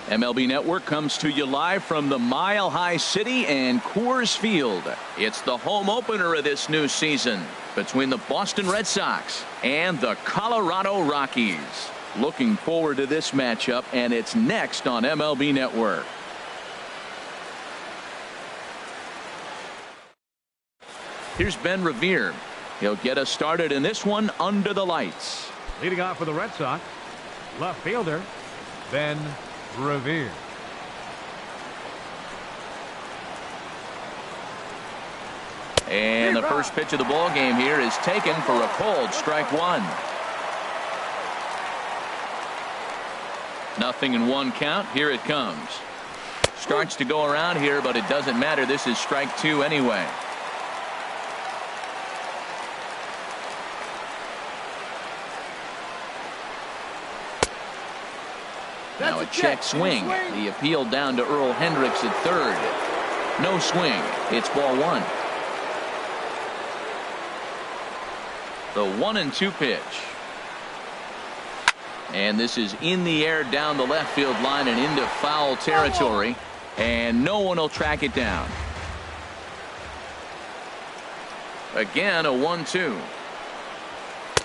MLB Network comes to you live from the Mile High City and Coors Field. It's the home opener of this new season between the Boston Red Sox and the Colorado Rockies. Looking forward to this matchup, and it's next on MLB Network. Here's Ben Revere. He'll get us started in this one under the lights. Leading off for the Red Sox, left fielder Ben Revere. And the first pitch of the ball game here is taken for a cold strike one. Nothing in one count. Here it comes. Starts to go around here, but it doesn't matter. This is strike two anyway. Now a check swing. The appeal down to Earl Hendricks at third. No swing. It's ball one. The 1-2 pitch. And this is in the air down the left field line and into foul territory. And no one will track it down. Again, a 1-2.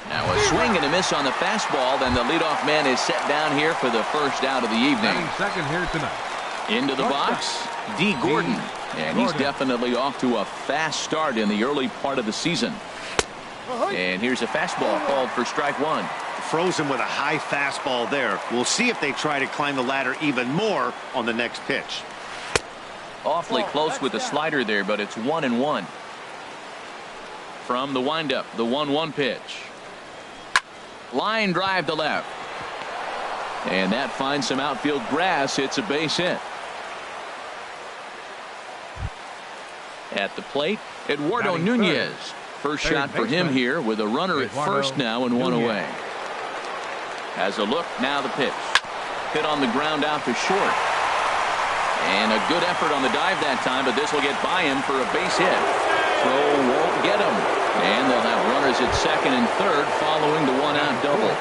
Now a swing and a miss on the fastball. Then the leadoff man is set down here for the first out of the evening. Second here tonight. Into the box, D. Gordon. And he's definitely off to a fast start in the early part of the season. And here's a fastball called for strike one. Froze him with a high fastball there. We'll see if they try to climb the ladder even more on the next pitch. Awfully close with the slider there, but it's 1-1. From the windup, the 1-1 pitch. Line drive to left. And that finds some outfield grass. It's a base hit. At the plate, Eduardo Nunez. First shot for him here with a runner at first now and one away. Has a look. Now the pitch. Hit on the ground out to short. And a good effort on the dive that time, but this will get by him for a base hit. Throw won't get him. And they'll have runners at second and third following the one-out double.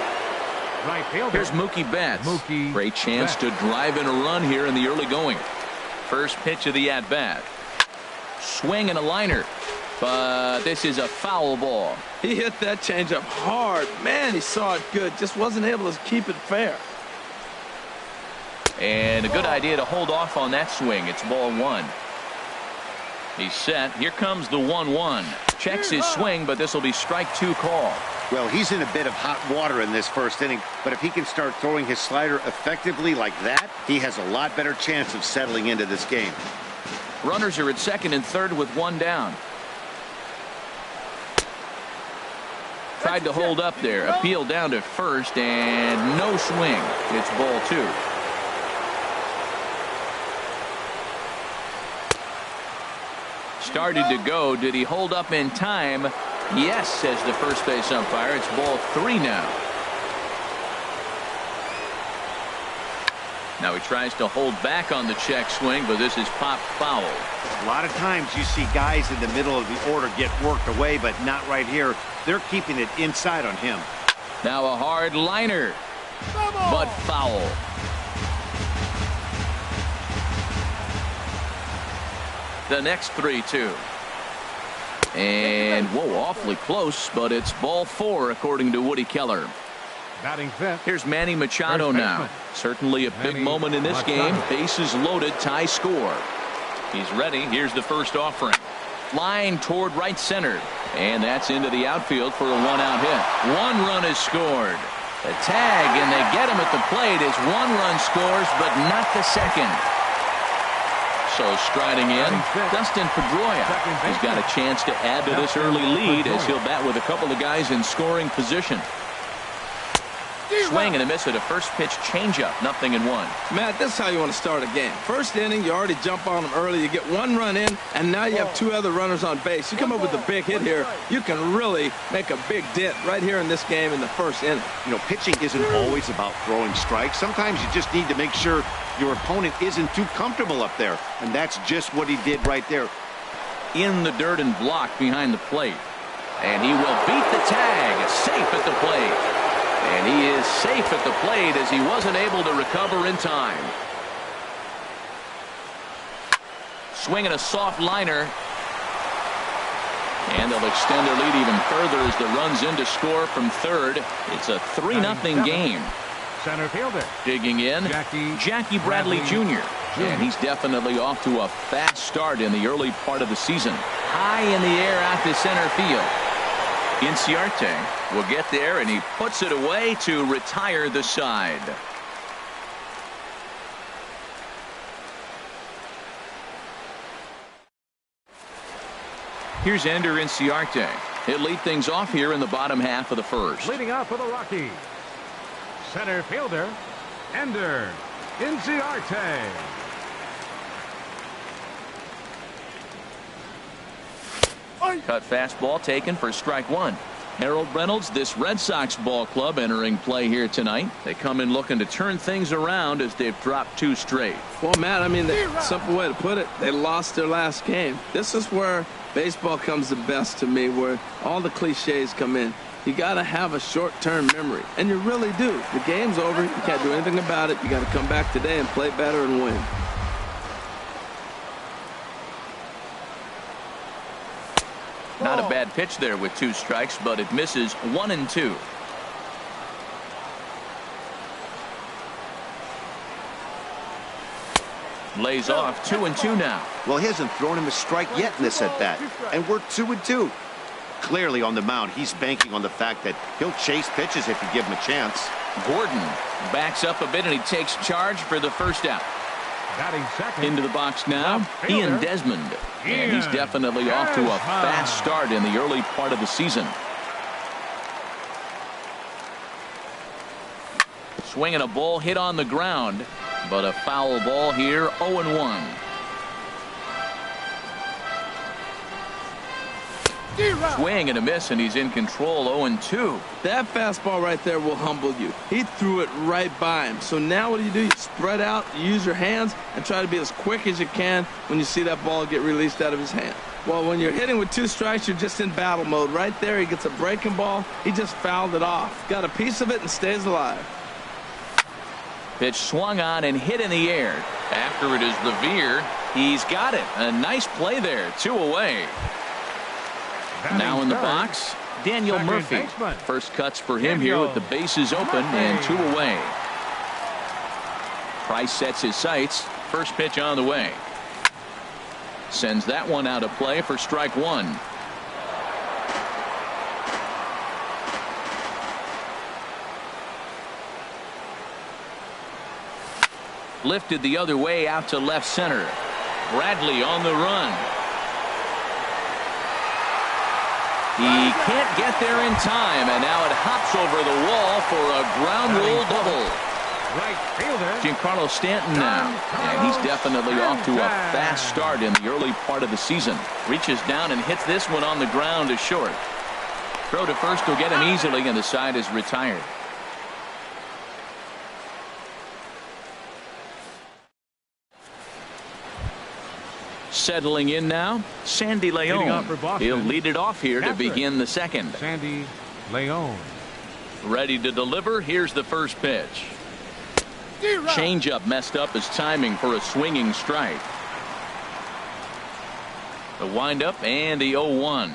Right fielder. Here's Mookie Betts. Great chance to drive in a run here in the early going. First pitch of the at-bat. Swing and a liner. But this is a foul ball. He hit that changeup hard. Man, he saw it good. Just wasn't able to keep it fair. And a good idea to hold off on that swing. It's ball one. He's set. Here comes the 1-1. Checks his swing, but this will be strike two call. Well, he's in a bit of hot water in this first inning, but if he can start throwing his slider effectively like that, he has a lot better chance of settling into this game. Runners are at second and third with one down. Tried to hold up there. Appeal down to first and no swing. It's ball two. Started to go. Did he hold up in time? Yes, says the first base umpire. It's ball three now. Now he tries to hold back on the check swing, but this is popped foul. A lot of times you see guys in the middle of the order get worked away, but not right here. They're keeping it inside on him. Now a hard liner, but foul. The next 3-2. And whoa, awfully close, but it's ball four according to Woody Keller. Batting fifth. Here's Manny Machado now. Certainly a big moment in this game. Bases loaded, tie score. He's ready. Here's the first offering. Line toward right center. And that's into the outfield for a one-out hit. One run is scored. The tag, and they get him at the plate as one run scores, but not the second. So striding in, Dustin Pedroia. He's got a chance to add to this early lead as he'll bat with a couple of guys in scoring position. Swing and a miss at a first pitch changeup. 0-1. Matt, this is how you want to start a game. First inning, you already jump on them early. You get one run in, and now you have two other runners on base. You come up with a big hit here, you can really make a big dent right here in this game in the first inning. You know, pitching isn't always about throwing strikes. Sometimes you just need to make sure your opponent isn't too comfortable up there, and that's just what he did right there. In the dirt and blocked behind the plate. And he will beat the tag. Safe at the plate. And he is safe at the plate as he wasn't able to recover in time. Swinging a soft liner. And they'll extend their lead even further as the runs in to score from third. It's a 3-0 game. Center fielder. Digging in, Jackie Bradley Jr. And he's definitely off to a fast start in the early part of the season. High in the air out to center field. Inciarte will get there, and he puts it away to retire the side. Here's Ender Inciarte. He'll lead things off here in the bottom half of the first. Leading up for the Rockies, center fielder, Ender Inciarte. Cut fastball taken for strike one. Harold Reynolds, this Red Sox ball club entering play here tonight. They come in looking to turn things around as they've dropped 2 straight. Well, Matt, I mean, the simple way to put it, they lost their last game. This is where baseball comes the best to me, where all the cliches come in. You got to have a short-term memory, and you really do. The game's over. You can't do anything about it. You got to come back today and play better and win. Not a bad pitch there with 2 strikes, but it misses 1 and 2. Lays off 2 and 2 now. Well, he hasn't thrown him a strike yet in this at bat, and we're 2 and 2. Clearly on the mound, he's banking on the fact that he'll chase pitches if you give him a chance. Gordon backs up a bit, and he takes charge for the first out. Batting second. Into the box now, Ian Desmond. And he's definitely off to a fast start in the early part of the season. Swinging a ball hit on the ground, but a foul ball here, 0-1. Swing and a miss, and he's in control, 0-2. That fastball right there will humble you. He threw it right by him. So now what do? You spread out, you use your hands, and try to be as quick as you can when you see that ball get released out of his hand. Well, when you're hitting with 2 strikes, you're just in battle mode. Right there, he gets a breaking ball. He just fouled it off. Got a piece of it and stays alive. Pitch swung on and hit in the air. After it is Revere. He's got it. A nice play there. 2 away. Now in the box, Daniel Murphy. First cuts for him here with the bases open and 2 away. Price sets his sights. First pitch on the way. Sends that one out of play for strike 1. Lifted the other way out to left center. Bradley on the run. He can't get there in time, and now it hops over the wall for a ground rule double. Right fielder. Giancarlo Stanton now, and he's definitely off to a fast start in the early part of the season. Reaches down and hits this one on the ground to short. Throw to first will get him easily, and the side is retired. Settling in now, Sandy Leon. He'll lead it off here to begin the second. Sandy Leon. Ready to deliver. Here's the first pitch. Changeup messed up his timing for a swinging strike. The windup and the 0-1.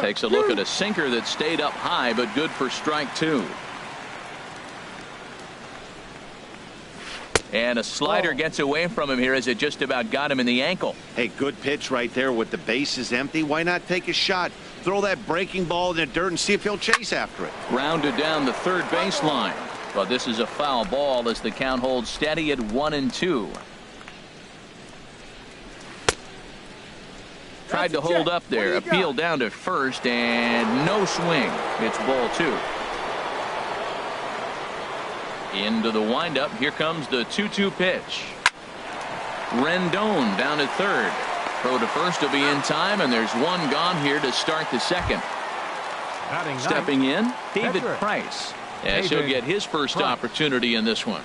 Takes a look at a sinker that stayed up high, but good for strike 2. And a slider gets away from him here as it just about got him in the ankle. Hey, good pitch right there with the bases empty. Why not take a shot? Throw that breaking ball in the dirt and see if he'll chase after it. Grounded down the third baseline. But this is a foul ball as the count holds steady at 1-2. Tried to hold up there. Appeal down to first and no swing. It's ball 2. Into the windup. Here comes the 2-2 pitch. Rendon down at third. Throw to first will be in time, and there's one gone here to start the second. Stepping in, David Price. As he'll get his first opportunity in this one.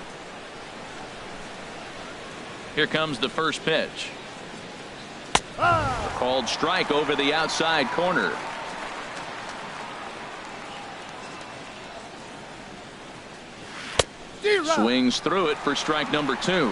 Here comes the first pitch. Called strike over the outside corner. Swings through it for strike number 2.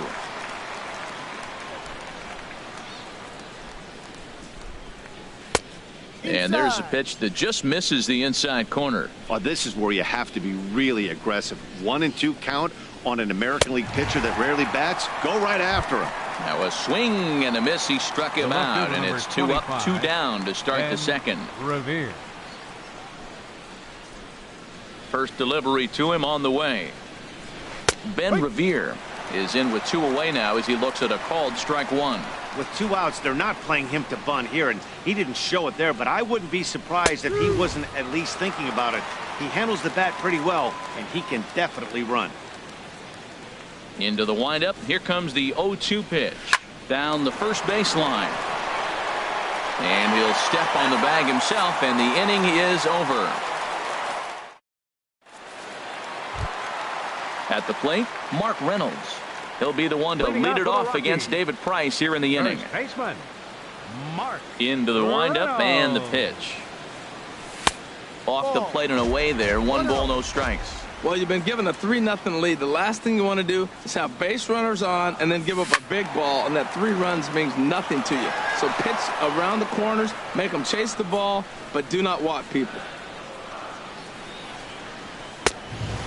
And there's a pitch that just misses the inside corner. Oh, this is where you have to be really aggressive. 1-2 count on an American League pitcher that rarely bats. Go right after him. Now a swing and a miss. He struck him out, and it's 2 up, 2 down to start the second. Revere. First delivery to him on the way. Ben Revere is in with 2 away now as he looks at a called strike 1. With 2 outs, they're not playing him to bunt here, and he didn't show it there, but I wouldn't be surprised if he wasn't at least thinking about it. He handles the bat pretty well, and he can definitely run. Into the windup. Here comes the 0-2 pitch. Down the first baseline. And he'll step on the bag himself, and the inning is over. At the plate, Mark Reynolds. He'll be the one to lead it off against David Price here in the inning. First baseman, Mark. Into the windup and the pitch. Off the plate and away there. 1 ball, no strikes. Well, you've been given a 3-0 lead. The last thing you want to do is have base runners on and then give up a big ball, and that 3 runs means nothing to you. So pitch around the corners, make them chase the ball, but do not walk people.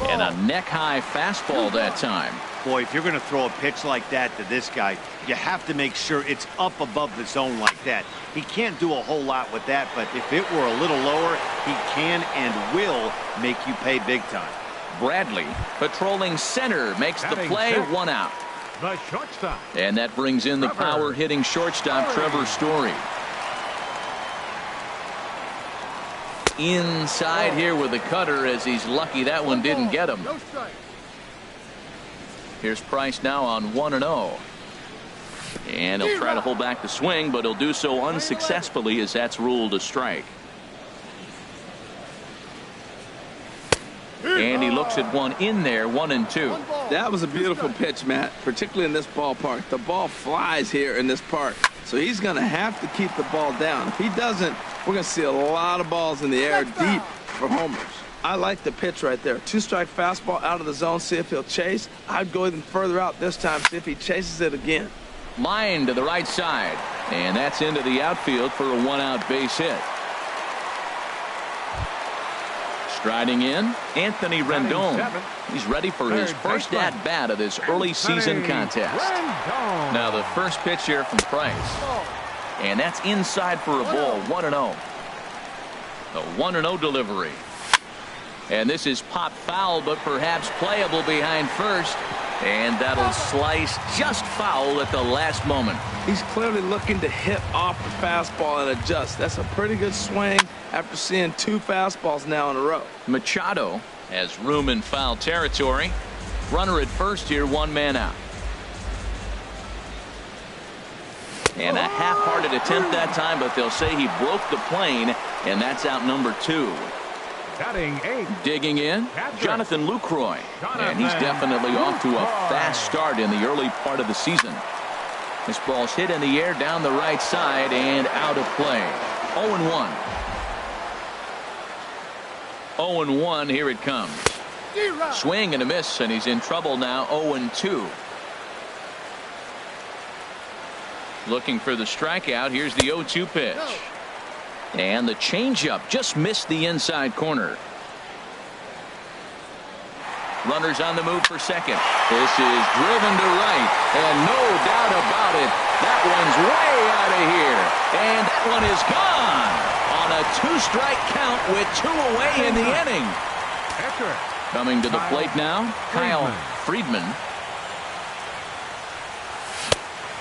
And a neck-high fastball that time. Boy, if you're going to throw a pitch like that to this guy, you have to make sure it's up above the zone like that. He can't do a whole lot with that, but if it were a little lower, he can and will make you pay big time. Bradley patrolling center makes the play. 1 out. The shortstop. And that brings in the power-hitting shortstop, Trevor Story. Inside here with the cutter, as he's lucky that one didn't get him. Here's Price now on 1-0. And he'll try to hold back the swing, but he'll do so unsuccessfully as that's ruled a strike. And he looks at one in there, 1-2. That was a beautiful pitch, Matt, particularly in this ballpark. The ball flies here in this park, so he's going to have to keep the ball down. If he doesn't, we're going to see a lot of balls in the air deep for homers. I like the pitch right there. 2-strike fastball out of the zone, see if he'll chase. I'd go even further out this time, see if he chases it again. Line to the right side, and that's into the outfield for a 1-out base hit. Striding in, Anthony Rendon. He's ready for his first at-bat of this early season contest. Now the first pitch here from Price. And that's inside for a ball, 1-0. The 1-0 delivery. And this is pop foul, but perhaps playable behind first. And that'll slice just foul at the last moment. He's clearly looking to hit off the fastball and adjust. That's a pretty good swing after seeing 2 fastballs now in a row. Machado has room in foul territory. Runner at first here, 1 man out. And a half-hearted attempt that time, but they'll say he broke the plane, and that's out number 2. Batting 8. Digging in, Jonathan Lucroy. And he's definitely off to a fast start in the early part of the season. This ball's hit in the air down the right side and out of play. 0-1. 0-1, here it comes. Swing and a miss, and he's in trouble now, 0-2. Looking for the strikeout. Here's the 0-2 pitch. And the changeup just missed the inside corner. Runners on the move for second. This is driven to right, and no doubt about it, that one's way out of here. And that one is gone on a 2-strike count with 2 away in the inning. Coming to the plate now, Kyle Friedman.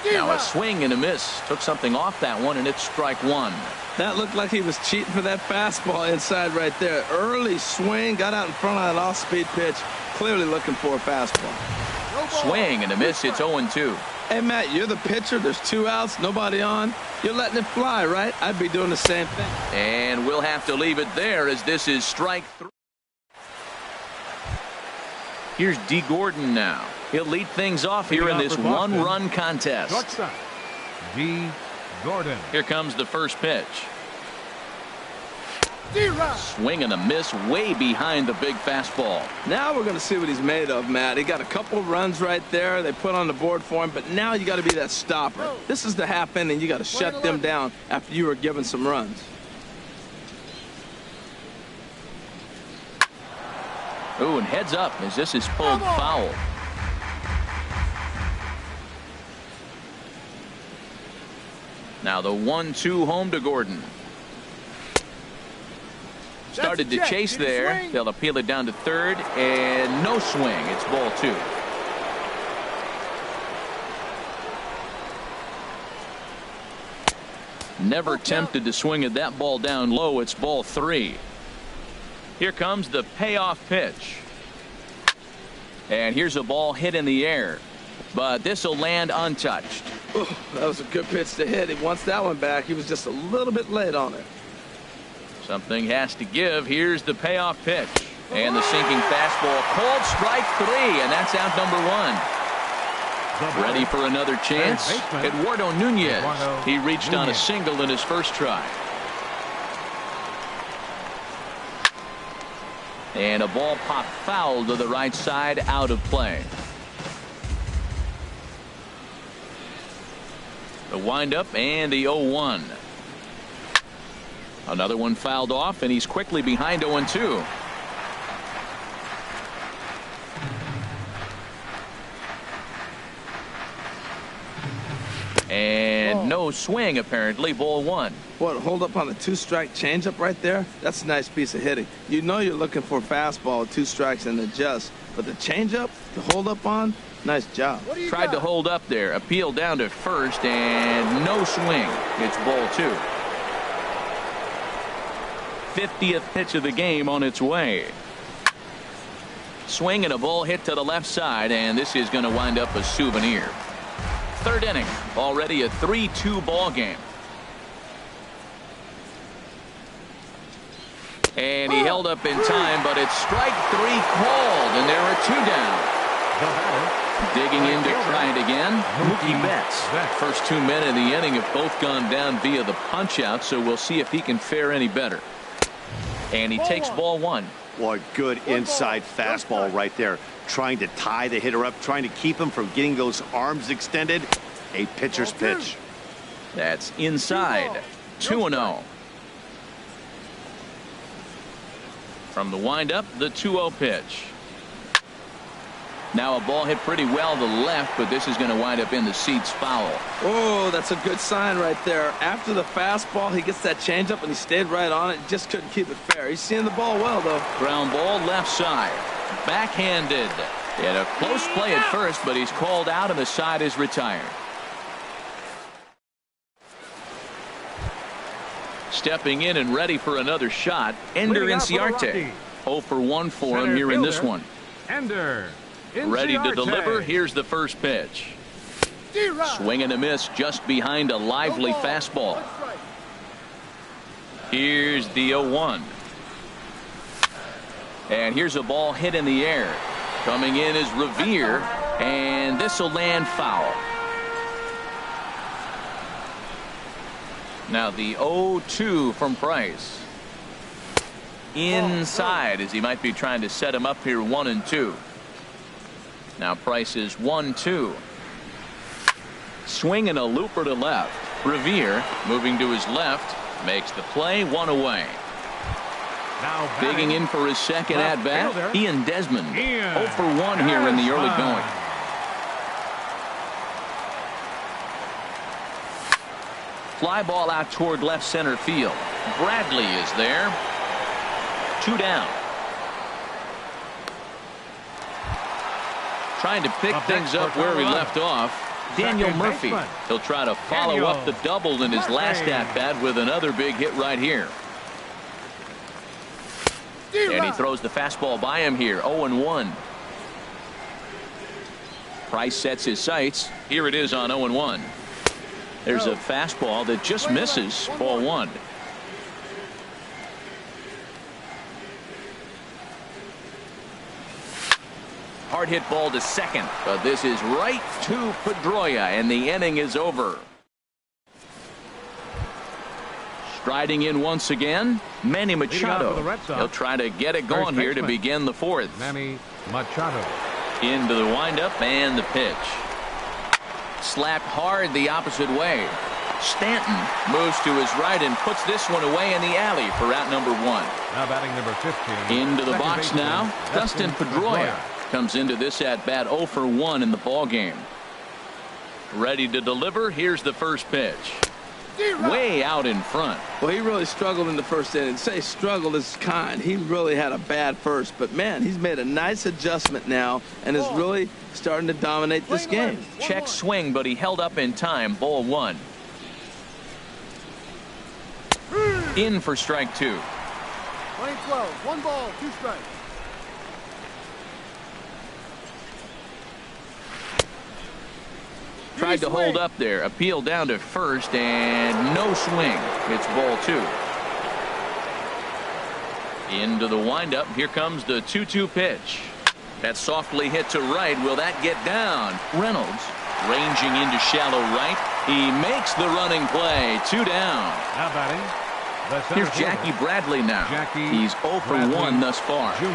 Now a swing and a miss. Took something off that one, and it's strike 1. That looked like he was cheating for that fastball inside right there. Early swing, got out in front of that off-speed pitch. Clearly looking for a fastball. Swing and a miss. It's 0-2. Hey, Matt, you're the pitcher. There's 2 outs, nobody on. You're letting it fly, right? I'd be doing the same thing. And we'll have to leave it there as this is strike 3. Here's D. Gordon now. He'll lead things off here in this 1-run contest. Shortstop, D. Gordon. Here comes the first pitch. Swing and a miss way behind the big fastball. Now we're going to see what he's made of, Matt. He got a couple runs right there they put on the board for him, but now you got to be that stopper. This is the half inning. You got to shut them down after you were given some runs. Ooh, and heads up as this is pulled foul. Now the 1-2 home to Gordon. Started to chase there. They'll appeal it down to third, and no swing. It's ball 2. Never tempted to swing at that ball down low. It's ball 3. Here comes the payoff pitch. And here's a ball hit in the air, but this will land untouched. Oh, that was a good pitch to hit. He wants that one back. He was just a little bit late on it. Something has to give. Here's the payoff pitch. And the sinking fastball. Called strike 3, and that's out number 1. Ready for another chance. Eduardo Nunez. He reached on a single in his first try. And a ball popped foul to the right side, out of play. The windup and the 0-1. Another one fouled off, and he's quickly behind 0-2. And no swing, apparently. Ball 1. What, hold up on a 2-strike changeup right there? That's a nice piece of hitting. You know you're looking for a fastball with 2 strikes and adjust. But the changeup to hold up on, nice job. Tried to hold up there. Appeal down to first, and no swing. It's ball 2. 50th pitch of the game on its way. Swing and a ball hit to the left side, and this is going to wind up a souvenir. Third inning, already a 3-2 ball game. And he held up in time, but it's strike 3 called, and there are 2 down. Digging in to try it again, Mookie Betts. First 2 men in the inning have both gone down via the punch-out, so we'll see if he can fare any better. And he takes ball 1. What good inside fastball right there. Trying to tie the hitter up, trying to keep him from getting those arms extended. A pitcher's pitch. That's inside. 2-0. From the windup, the 2-0 pitch. Now a ball hit pretty well to the left, but this is going to wind up in the seats foul. Oh, that's a good sign right there. After the fastball, he gets that changeup, and he stayed right on it. Just couldn't keep it fair. He's seeing the ball well, though. Ground ball left side. Backhanded. He had a close play at first, but he's called out, and the side is retired. Stepping in and ready for another shot, Ender Inciarte. 0 for 1 for him here in this one. Ender. Ready to deliver. Here's the first pitch. Swing and a miss just behind a lively fastball. Here's the 0-1. And here's a ball hit in the air. Coming in is Revere, and this will land foul. Now the 0-2 from Price. Inside, as he might be trying to set him up here 1-2. Now Price is 1-2. Swing and a looper to left. Revere moving to his left makes the play, 1 away. Now digging in for his second at bat, Ian Desmond. 0 for 1 here in the early going. Fly ball out toward left center field. Bradley is there. 2 down. Trying to pick things up where he left off. Daniel Murphy. He'll try to follow up the double in his last at bat with another big hit right here. And he throws the fastball by him here. 0-1. Price sets his sights. Here it is on 0-1. There's a fastball that just misses. Ball 1. Hard hit ball to second, but this is right to Pedroia, and the inning is over. Striding in once again, Manny Machado. He'll try to get it going here to begin the 4th. Manny Machado. Into the windup and the pitch. Slapped hard the opposite way. Stanton moves to his right and puts this one away in the alley for out number 1. Now batting number 15. Into the second box baseman, now. Dustin Pedroia comes into this at bat 0 for 1 in the ball game. Ready to deliver. Here's the first pitch. Way out in front. Well, he really struggled in the first inning. Say struggled is kind. He really had a bad first. But, man, he's made a nice adjustment now and is really starting to dominate this game. Check swing, but he held up in time. Ball 1. In for strike 2. 20-12. 1 ball, 2 strikes. Tried to hold up there. Appeal down to first and no swing. It's ball 2. Into the windup. Here comes the 2-2 pitch. That's softly hit to right. Will that get down? Reynolds ranging into shallow right. He makes the running play. 2 down. Now batting. Here's Jackie Bradley now. He's 0 for 1 thus far. Jr.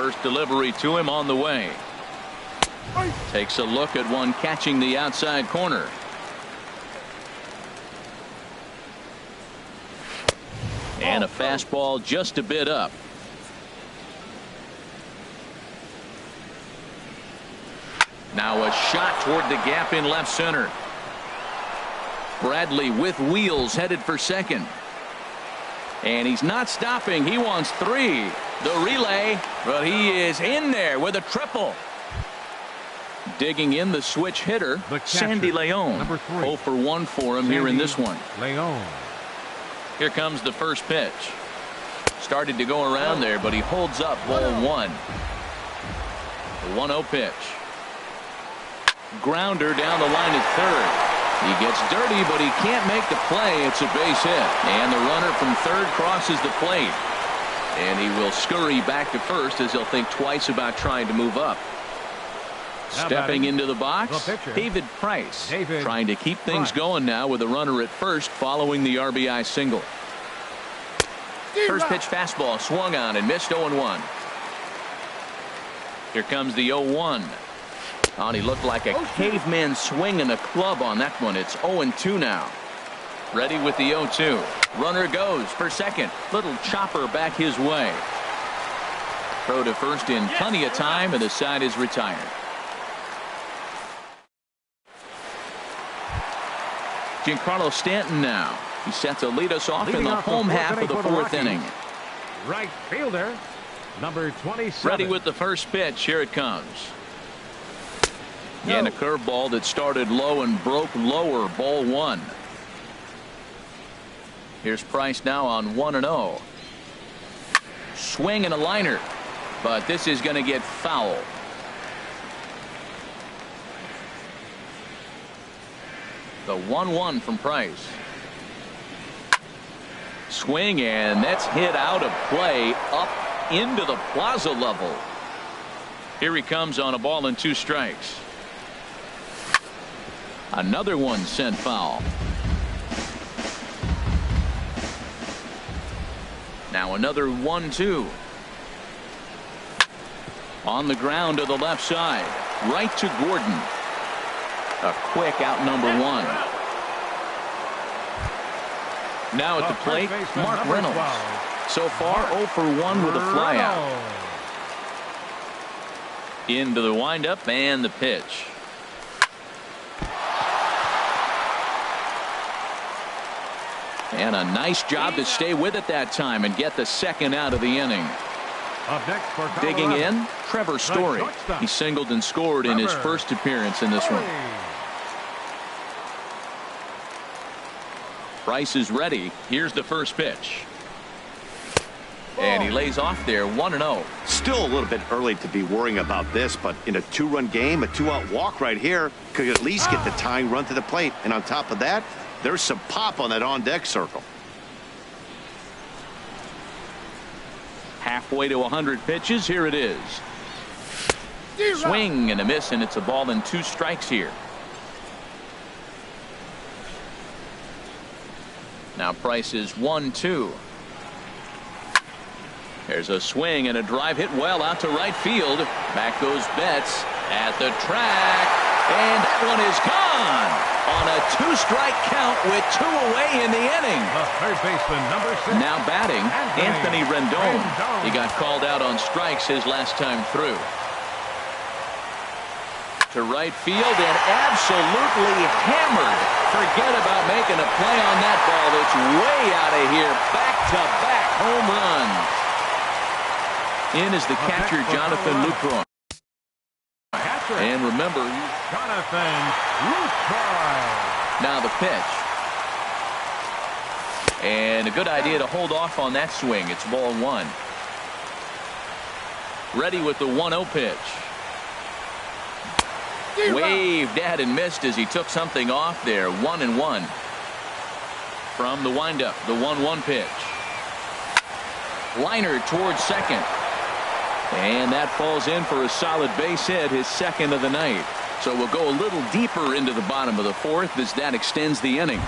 First delivery to him on the way. Takes a look at one catching the outside corner. And a fastball just a bit up. Now a shot toward the gap in left center. Bradley with wheels headed for second. And he's not stopping. He wants 3. The relay, but he is in there with a triple. Digging in the switch hitter, Sandy Leon. Number 3. 0 for 1 for him here in this one. Leon. Here comes the first pitch. Started to go around there, but he holds up. Ball 1. The 1-0 pitch. Grounder down the line at third. He gets dirty, but he can't make the play. It's a base hit. And the runner from third crosses the plate. And he will scurry back to first as he'll think twice about trying to move up. Stepping into the box, David Price. Trying to keep things going now with a runner at first following the RBI single. First pitch fastball swung on and missed 0-1. Here comes the 0-1. Oh, he looked like a caveman swinging a club on that one. It's 0-2 now. Ready with the 0-2. Runner goes for second. Little chopper back his way. Throw to first in plenty of time, and the side is retired. Giancarlo Stanton now. He's set to lead us off in the home half of the 4th inning. Right fielder, number 27. Ready with the first pitch. Here it comes. And a curveball that started low and broke lower. Ball 1. Here's Price now on 1-0. Swing and a liner. But this is going to get foul. The 1-1 from Price. Swing, and that's hit out of play up into the plaza level. Here he comes on a ball and 2 strikes. Another one sent foul. Now another 1-2. On the ground to the left side. Right to Gordon. A quick out number 1. Now at the plate, Mark Reynolds. So far 0 for 1 with a flyout. Into the windup and the pitch. And a nice job to stay with it that time and get the second out of the inning. Up next for Digging in, Trevor Story. He singled and scored in his first appearance in this one. Price is ready. Here's the first pitch. And he lays off there 1-0. Still a little bit early to be worrying about this, but in a 2-run game, a 2-out walk right here could at least get the tying run to the plate. And on top of that, there's some pop on that on-deck circle. Halfway to 100 pitches. Here it is. Swing and a miss, and it's a ball and 2 strikes here. Now Price is 1-2. There's a swing and a drive hit well out to right field. Back goes Betts at the track. And that one is gone on a 2-strike count with 2 away in the inning. The third baseman, number 6. Now batting, Anthony Rendon. He got called out on strikes his last time through. To right field and absolutely hammered. Forget about making a play on that ball. It's way out of here. Back-to-back home runs. In is the catcher, Jonathan Lucroy. And remember, Jonathan Lucroy. now the pitch. And a good idea to hold off on that swing. It's ball 1. Ready with the 1-0 pitch. Waved at and missed as he took something off there. 1-1. From the windup, the 1-1 pitch. Liner towards second. And that falls in for a solid base hit, his second of the night. So we'll go a little deeper into the bottom of the 4th as that extends the inning.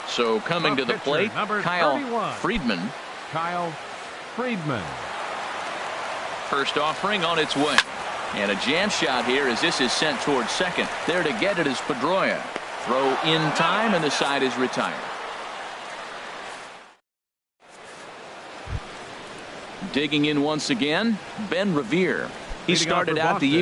So coming to the plate, Kyle 31. Friedman. Kyle Friedman. First offering on its way. And a jam shot here as this is sent towards second. There to get it is Pedroia. Throw in time and the side is retired. Digging in once again, Ben Revere. He started out the year.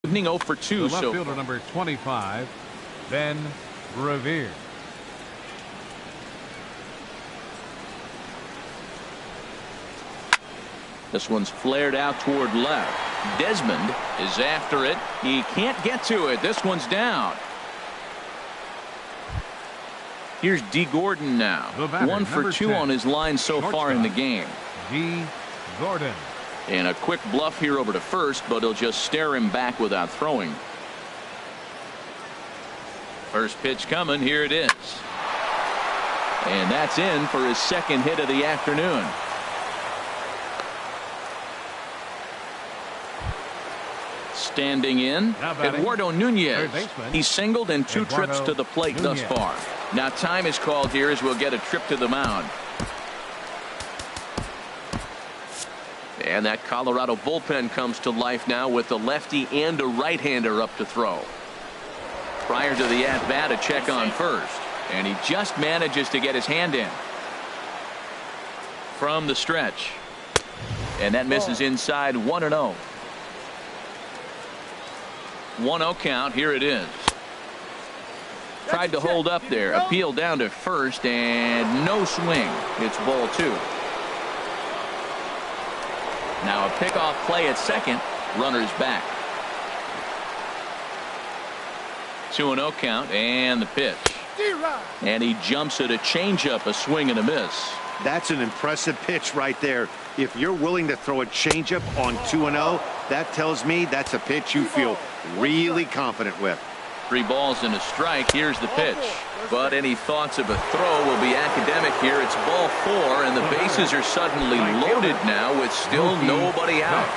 Evening 0 for 2. The left fielder, number 25, Ben Revere. This one's flared out toward left. Desmond is after it. He can't get to it. This one's down. Here's D. Gordon now. 1 for 2 on his line so far in the game. D. Gordon. And a quick bluff here over to first, but he'll just stare him back without throwing. First pitch coming. Here it is. And that's in for his second hit of the afternoon. Standing in, Eduardo Nunez. He's singled in 2 trips to the plate thus far. Now time is called here as we'll get a trip to the mound. And that Colorado bullpen comes to life now with a lefty and a right-hander up to throw. Prior to the at-bat, a check on first. And he just manages to get his hand in. From the stretch. And that misses inside. 1-0. 1-0 count. Here it is. Tried to hold up there. Appeal down to first and no swing. It's ball 2. Now a pickoff play at second. Runners back. 2-0 count and the pitch. And he jumps at a changeup, a swing and a miss. That's an impressive pitch right there. If you're willing to throw a changeup on 2-0, that tells me that's a pitch you feel really confident with. 3 balls and a strike. Here's the pitch. But any thoughts of a throw will be academic here. It's ball 4 and the bases are suddenly loaded now with still nobody out.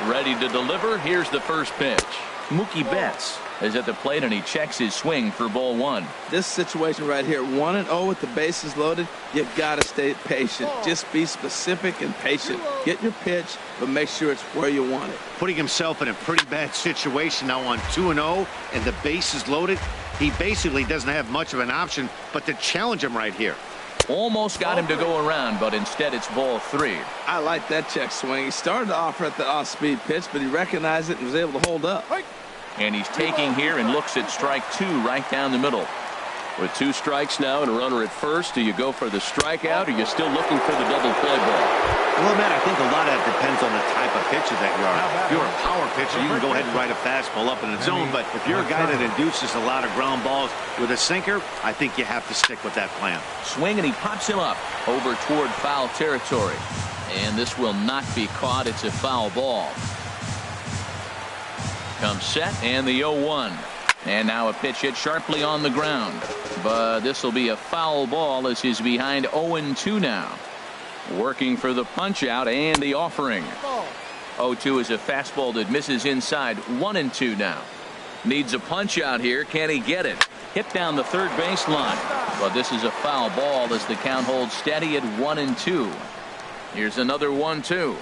Ready to deliver. Here's the first pitch. Mookie Betts is at the plate and he checks his swing for ball 1. This situation right here, 1-0 with the bases loaded, you gotta stay patient. Just be specific and patient. Get your pitch, but make sure it's where you want it. Putting himself in a pretty bad situation now on 2-0 and the bases loaded. He basically doesn't have much of an option but to challenge him right here. Almost got him to go around, but instead it's ball 3. I like that check swing. He started to offer at the off-speed pitch, but he recognized it and was able to hold up. And he's taking here and looks at strike 2 right down the middle. With 2 strikes now and a runner at first, do you go for the strikeout, or are you still looking for the double play ball? Well, Matt, I think a lot of that depends on the type of pitcher that you are. If you're a power pitcher, you can go ahead and ride a fastball up in the zone. But if you're a guy that induces a lot of ground balls with a sinker, I think you have to stick with that plan. Swing, and he pops him up over toward foul territory. And this will not be caught. It's a foul ball. Comes set, and the 0-1. And now a pitch hit sharply on the ground. But this will be a foul ball as he's behind 0-2 now. Working for the punch out and the offering. 0-2 is a fastball that misses inside. 1-2 now. Needs a punch out here. Can he get it? Hit down the third baseline. But this is a foul ball as the count holds steady at 1-2. Here's another 1-2.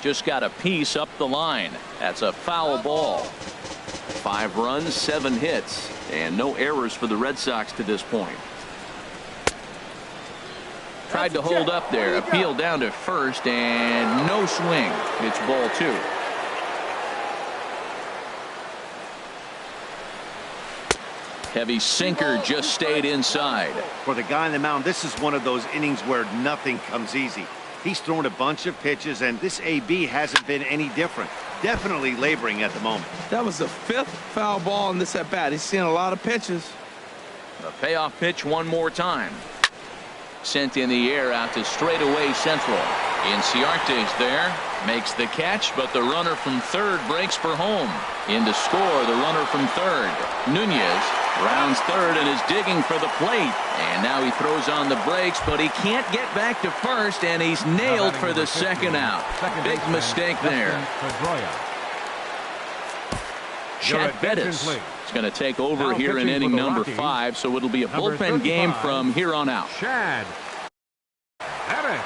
Just got a piece up the line. That's a foul ball. 5 runs, 7 hits, and no errors for the Red Sox to this point. Tried to hold up there. Appeal down to first, and no swing. It's ball 2. Heavy sinker just stayed inside. For the guy on the mound, this is one of those innings where nothing comes easy. He's thrown a bunch of pitches, and this AB hasn't been any different. Definitely laboring at the moment. That was the 5th foul ball in this at-bat. He's seen a lot of pitches. A payoff pitch one more time. Sent in the air out to straightaway central. Inciarte's there. Makes the catch, but the runner from third breaks for home. In to score, the runner from third. Nunez rounds third and is digging for the plate. And now he throws on the brakes, but he can't get back to first, and he's nailed for the second out. Big mistake there. Chad Bettis is going to take over here in inning number 5, so it'll be a bullpen game from here on out. Chad Bettis.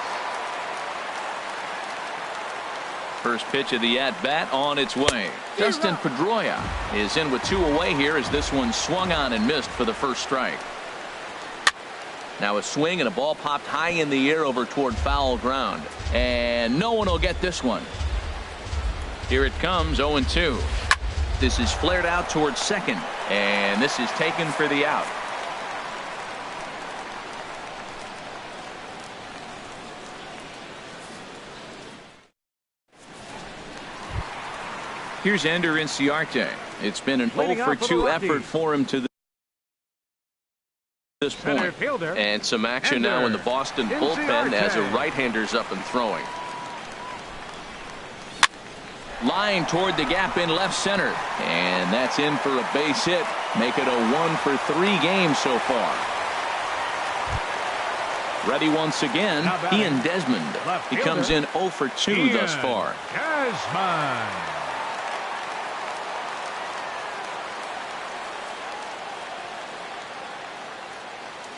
First pitch of the at-bat on its way. Dustin Pedroia is in with 2 away here as this one swung on and missed for the first strike. Now a swing and a ball popped high in the air over toward foul ground. And no one will get this one. Here it comes, 0-2. This is flared out towards second. And this is taken for the out. Here's Ender Inciarte. It's been an 0-for-2 effort for him to this point. And some action now in the Boston bullpen as a right-hander's up and throwing. Line toward the gap in left center. And that's in for a base hit. Make it a 1-for-3 game so far. Ready once again, Ian Desmond. He comes in 0-for-2 thus far. Desmond.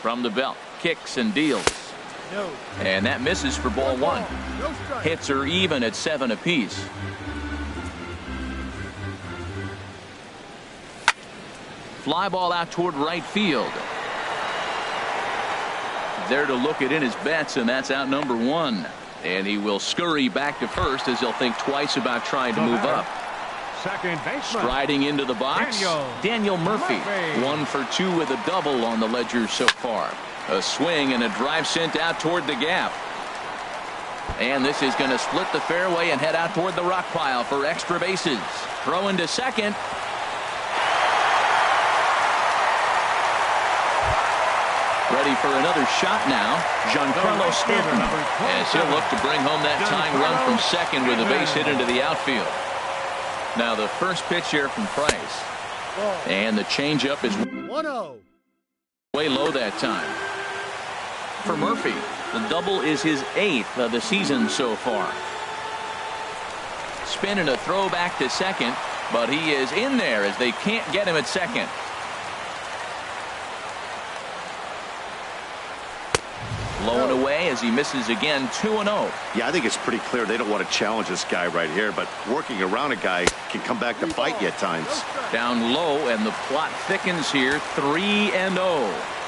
From the belt, kicks and deals. And that misses for ball 1. Hits are even at 7 apiece. Fly ball out toward right field. There to look it in his bets, and that's out number 1. And he will scurry back to first as he'll think twice about trying to move up. Second baseman. Striding into the box, Daniel Murphy. 1-for-2 with a double on the ledger so far. A swing and a drive sent out toward the gap. And this is going to split the fairway and head out toward the rock pile for extra bases. Throw into second. Ready for another shot now, Giancarlo Stanton, as he'll look to bring home that tying run from second with a base hit into the outfield. Now the first pitch here from Price. And the changeup is 1-0. way low that time. For Murphy, the double is his 8th of the season so far. Spin and a throw back to second, but he is in there as they can't get him at second. Blown away as he misses again. 2-0. Yeah, I think it's pretty clear they don't want to challenge this guy right here, but working around a guy can come back to bite you at times. Down low, and the plot thickens here. 3-0.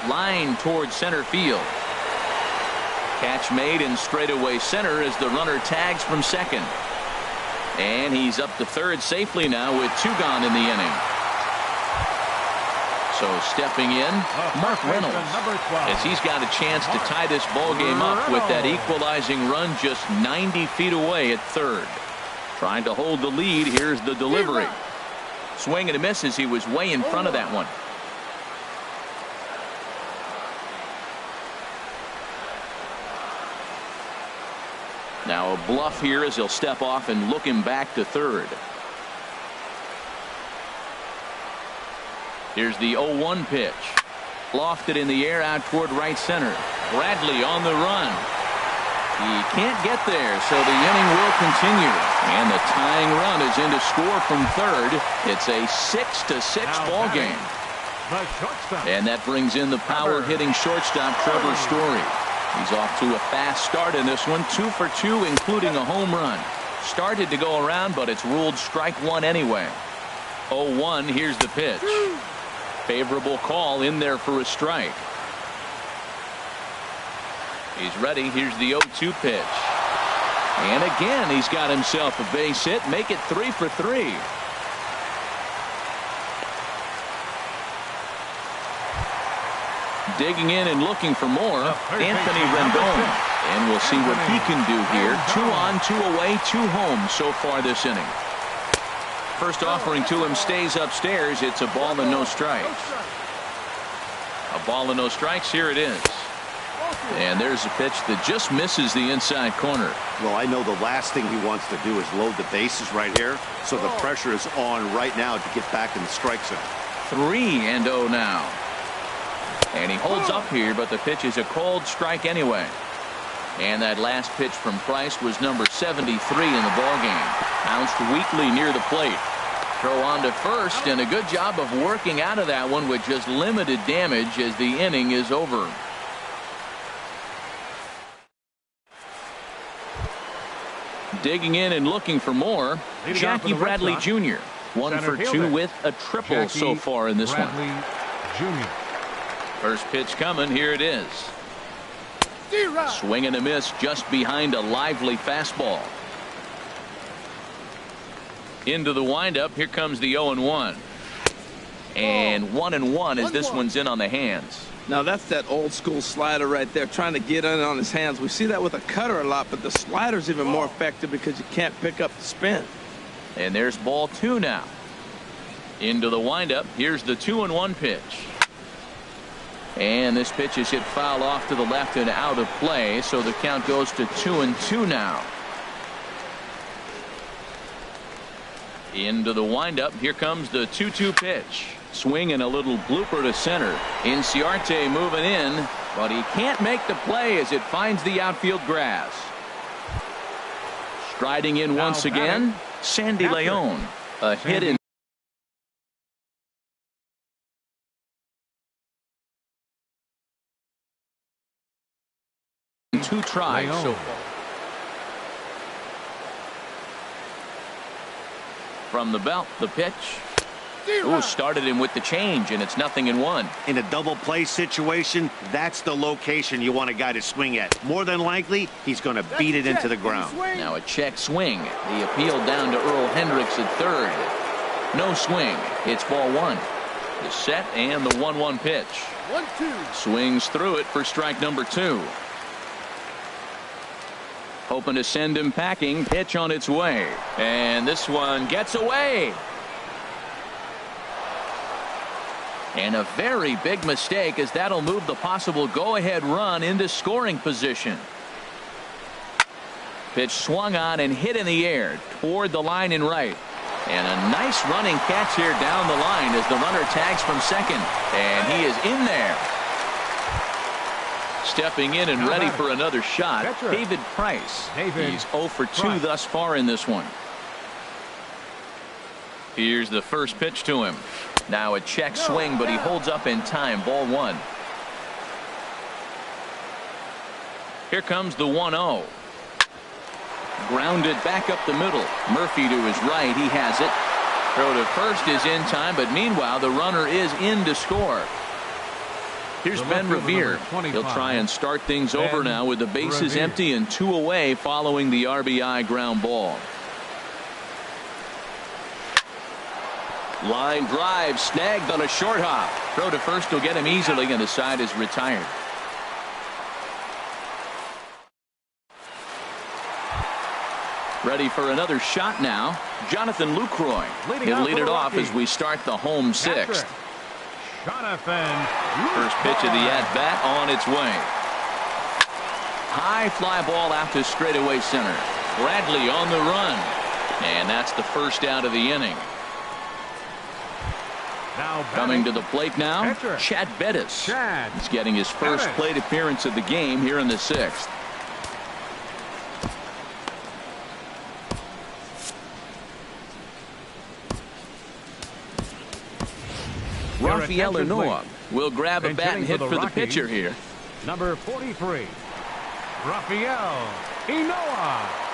Line towards center field. Catch made in straightaway center as the runner tags from second. And he's up to third safely now with 2 gone in the inning. So stepping in, Mark Reynolds, as he's got a chance to tie this ball game up with that equalizing run just 90 feet away at third. Trying to hold the lead. Here's the delivery. Swing and a miss as he was way in front of that one. Now a bluff here as he'll step off and look him back to third. Here's the 0-1 pitch. Lofted in the air out toward right center. Bradley on the run. He can't get there, so the inning will continue. And the tying run is in to score from third. It's a 6-6 ball game. And that brings in the power hitting shortstop Trevor Story. He's off to a fast start in this one. 2 for 2, including a home run. Started to go around, but it's ruled strike one anyway. 0-1, here's the pitch. Favorable call in there for a strike. He's ready. Here's the 0-2 pitch. And again, he's got himself a base hit. Make it 3 for 3. Digging in and looking for more, Anthony Rendon. And we'll see what he can do here. 2 on, 2 away, 2 home so far this inning. First offering to him stays upstairs. It's a ball and no strikes. A ball and no strikes. Here it is. And there's a pitch that just misses the inside corner. Well, I know the last thing he wants to do is load the bases right here. So the pressure is on right now to get back in the strike zone. 3-0 now. And he holds up here, but the pitch is a cold strike anyway. And that last pitch from Price was number 73 in the ballgame. Bounced weakly near the plate. Throw on to first, and a good job of working out of that one with just limited damage as the inning is over. Digging in and looking for more, Jackie Bradley Jr. 1 for 2 with a triple so far in this one. Jr. First pitch coming. Here it is. Swing and a miss just behind a lively fastball. Into the windup. Here comes the 0-1. And 1-1 as this one's in on the hands. Now that's that old school slider right there, trying to get in on his hands. We see that with a cutter a lot, but the slider's even more effective because you can't pick up the spin. And there's ball 2 now. Into the windup. Here's the 2-1 pitch. And this pitch is hit foul off to the left and out of play, so the count goes to 2-2 now. Into the windup. Here comes the 2-2 pitch. Swing and a little blooper to center. Inciarte moving in, but he can't make the play as it finds the outfield grass. Striding in once again, Sandy Leon. A hit in. Two tries so far. From the belt, the pitch. Ooh, started him with the change, and it's 0-1. In a double play situation, that's the location you want a guy to swing at. More than likely, he's going to beat it into the ground. Now a check swing. The appeal down to Earl Hendricks at third. No swing. It's ball 1. The set and the 1-1 pitch. 1-2. Swings through it for strike number 2. Hoping to send him packing. Pitch on its way. And this one gets away. And a very big mistake, as that'll move the possible go-ahead run into scoring position. Pitch swung on and hit in the air toward the line in right. And a nice running catch here down the line as the runner tags from second. And he is in there. Stepping in and ready for another shot, David Price. He's 0 for 2 thus far in this one. Here's the first pitch to him. Now a check swing, but he holds up in time. Ball 1. Here comes the 1-0. Grounded back up the middle. Murphy to his right. He has it. Throw to first is in time, but meanwhile the runner is in to score. Here's Ben Revere. He'll try and start things over now with the bases empty and 2 away following the RBI ground ball. Line drive snagged on a short hop. Throw to first will get him easily, and the side is retired. Ready for another shot now. Jonathan Lucroy. He'll lead it off as we start the home sixth. Jonathan. First pitch of the at-bat on its way. High fly ball out to straightaway center. Bradley on the run. And that's the first out of the inning. Now coming to the plate now, pitcher. Chad Bettis. Chad He's getting his first Bettis. plate appearance of the game here in the sixth. Rafael Inoa will grab a bat and hit for the pitcher here. Number 43, Rafael Inoa.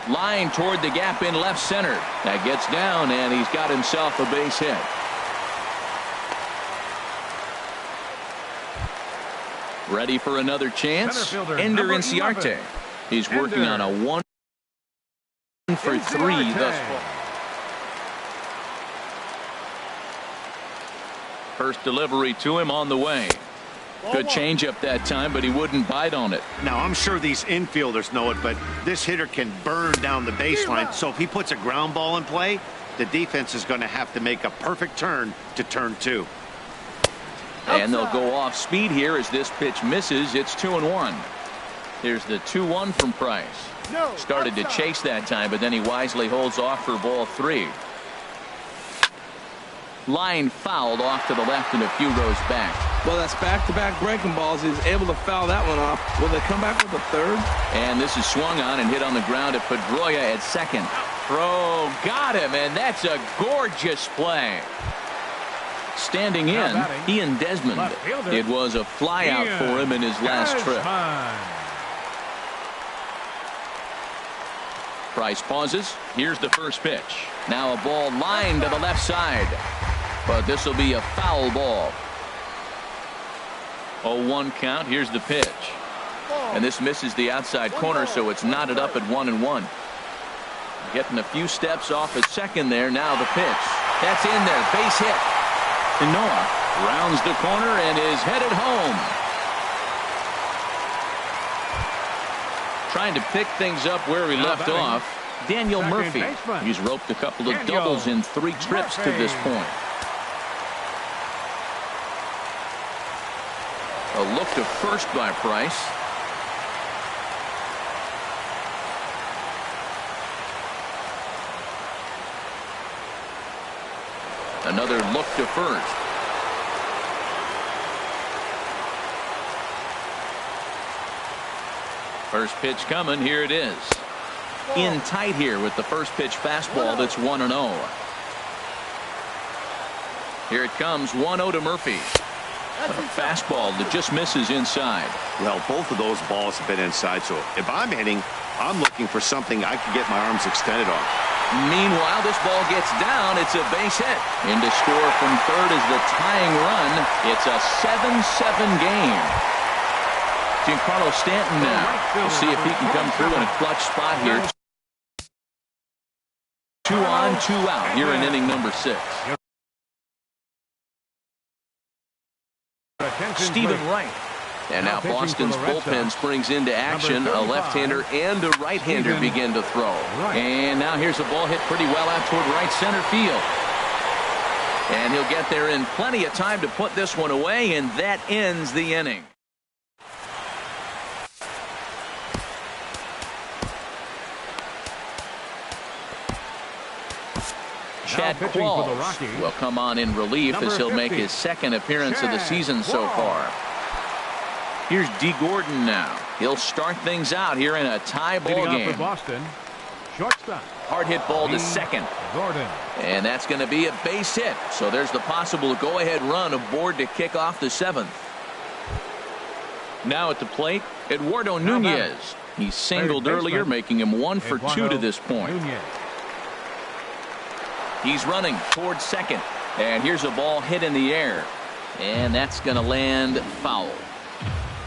Line toward the gap in left center. That gets down, and he's got himself a base hit. Ready for another chance. Ender Inciarte. He's working on a 1 for 3 thus far. First delivery to him on the way. Good changeup that time, but he wouldn't bite on it. Now, I'm sure these infielders know it, but this hitter can burn down the baseline. So if he puts a ground ball in play, the defense is going to have to make a perfect turn to turn 2. And they'll go off speed here as this pitch misses. It's 2-1. Here's the 2-1 from Price. Started to chase that time, but then he wisely holds off for ball 3. Line fouled off to the left and a few rows back. Well, that's back-to-back breaking balls. He's able to foul that one off. Will they come back with a third? And this is swung on and hit on the ground at Pedroia at second. Throw got him, and that's a gorgeous play. Standing in, Ian Desmond. It was a fly out for him in his last trip. Price pauses. Here's the first pitch. Now a ball lined to the left side. But this will be a foul ball. 0-1 count. Here's the pitch. And this misses the outside corner, so it's knotted up at 1-1. Getting a few steps off at second there. Now the pitch. That's in there. Base hit. Inoa rounds the corner and is headed home. Trying to pick things up where he left off. Daniel Murphy. He's roped a couple of doubles in 3 trips to this point. A look to first by Price. Another look to first. First pitch coming. Here it is. In tight here with the first pitch fastball that's 1-0. Here it comes. 1-0 to Murphy. A fastball that just misses inside. Well, both of those balls have been inside, so if I'm hitting, I'm looking for something I can get my arms extended on. Meanwhile, this ball gets down. It's a base hit. In to score from third is the tying run. It's a 7-7 game. Giancarlo Stanton now. We'll see if he can come through in a clutch spot here. 2 on, 2 out here in inning number 6. Stephen Wright. And now Boston's bullpen springs into action. A left-hander and a right-hander begin to throw. And now here's a ball hit pretty well out toward right center field. And he'll get there in plenty of time to put this one away, and that ends the inning. Chad Qualls will come on in relief as he'll make his second appearance of the season so far. Here's D. Gordon now. He'll start things out here in a tie ball game. Hard hit ball to second. And that's going to be a base hit. So there's the possible go-ahead run aboard to kick off the 7th. Now at the plate, Eduardo Nunez. He singled earlier, making him 1 for 2 to this point. He's running towards second. And here's a ball hit in the air. And that's going to land foul.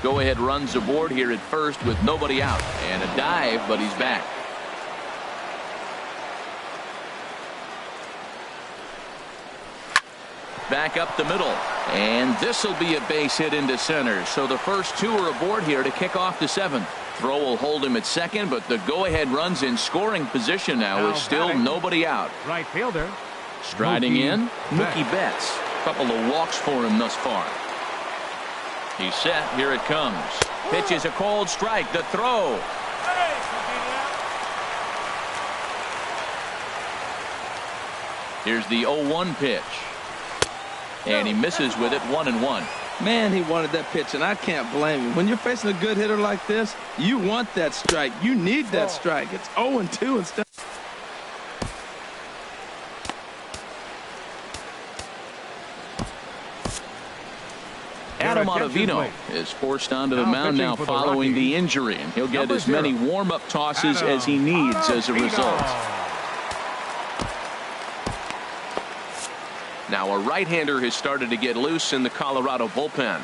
Go-ahead runs aboard here at first with nobody out. And a dive, but he's back. back up the middle. And this will be a base hit into center. So the first two are aboard here to kick off the seventh. Throw will hold him at second, but the go-ahead runs in scoring position now with still nobody out. Right fielder. Striding in, Mookie Betts. Couple of walks for him thus far. He's set. Here it comes. Pitch is a cold strike. The throw. Here's the 0-1 pitch. And he misses with it, 1-1. Man, he wanted that pitch, and I can't blame him. When you're facing a good hitter like this, you want that strike. You need that strike. It's 0-2 instead. Adam Ottavino is forced onto the mound now following the injury, and he'll get as many warm-up tosses as he needs as a result. Now a right-hander has started to get loose in the Colorado bullpen.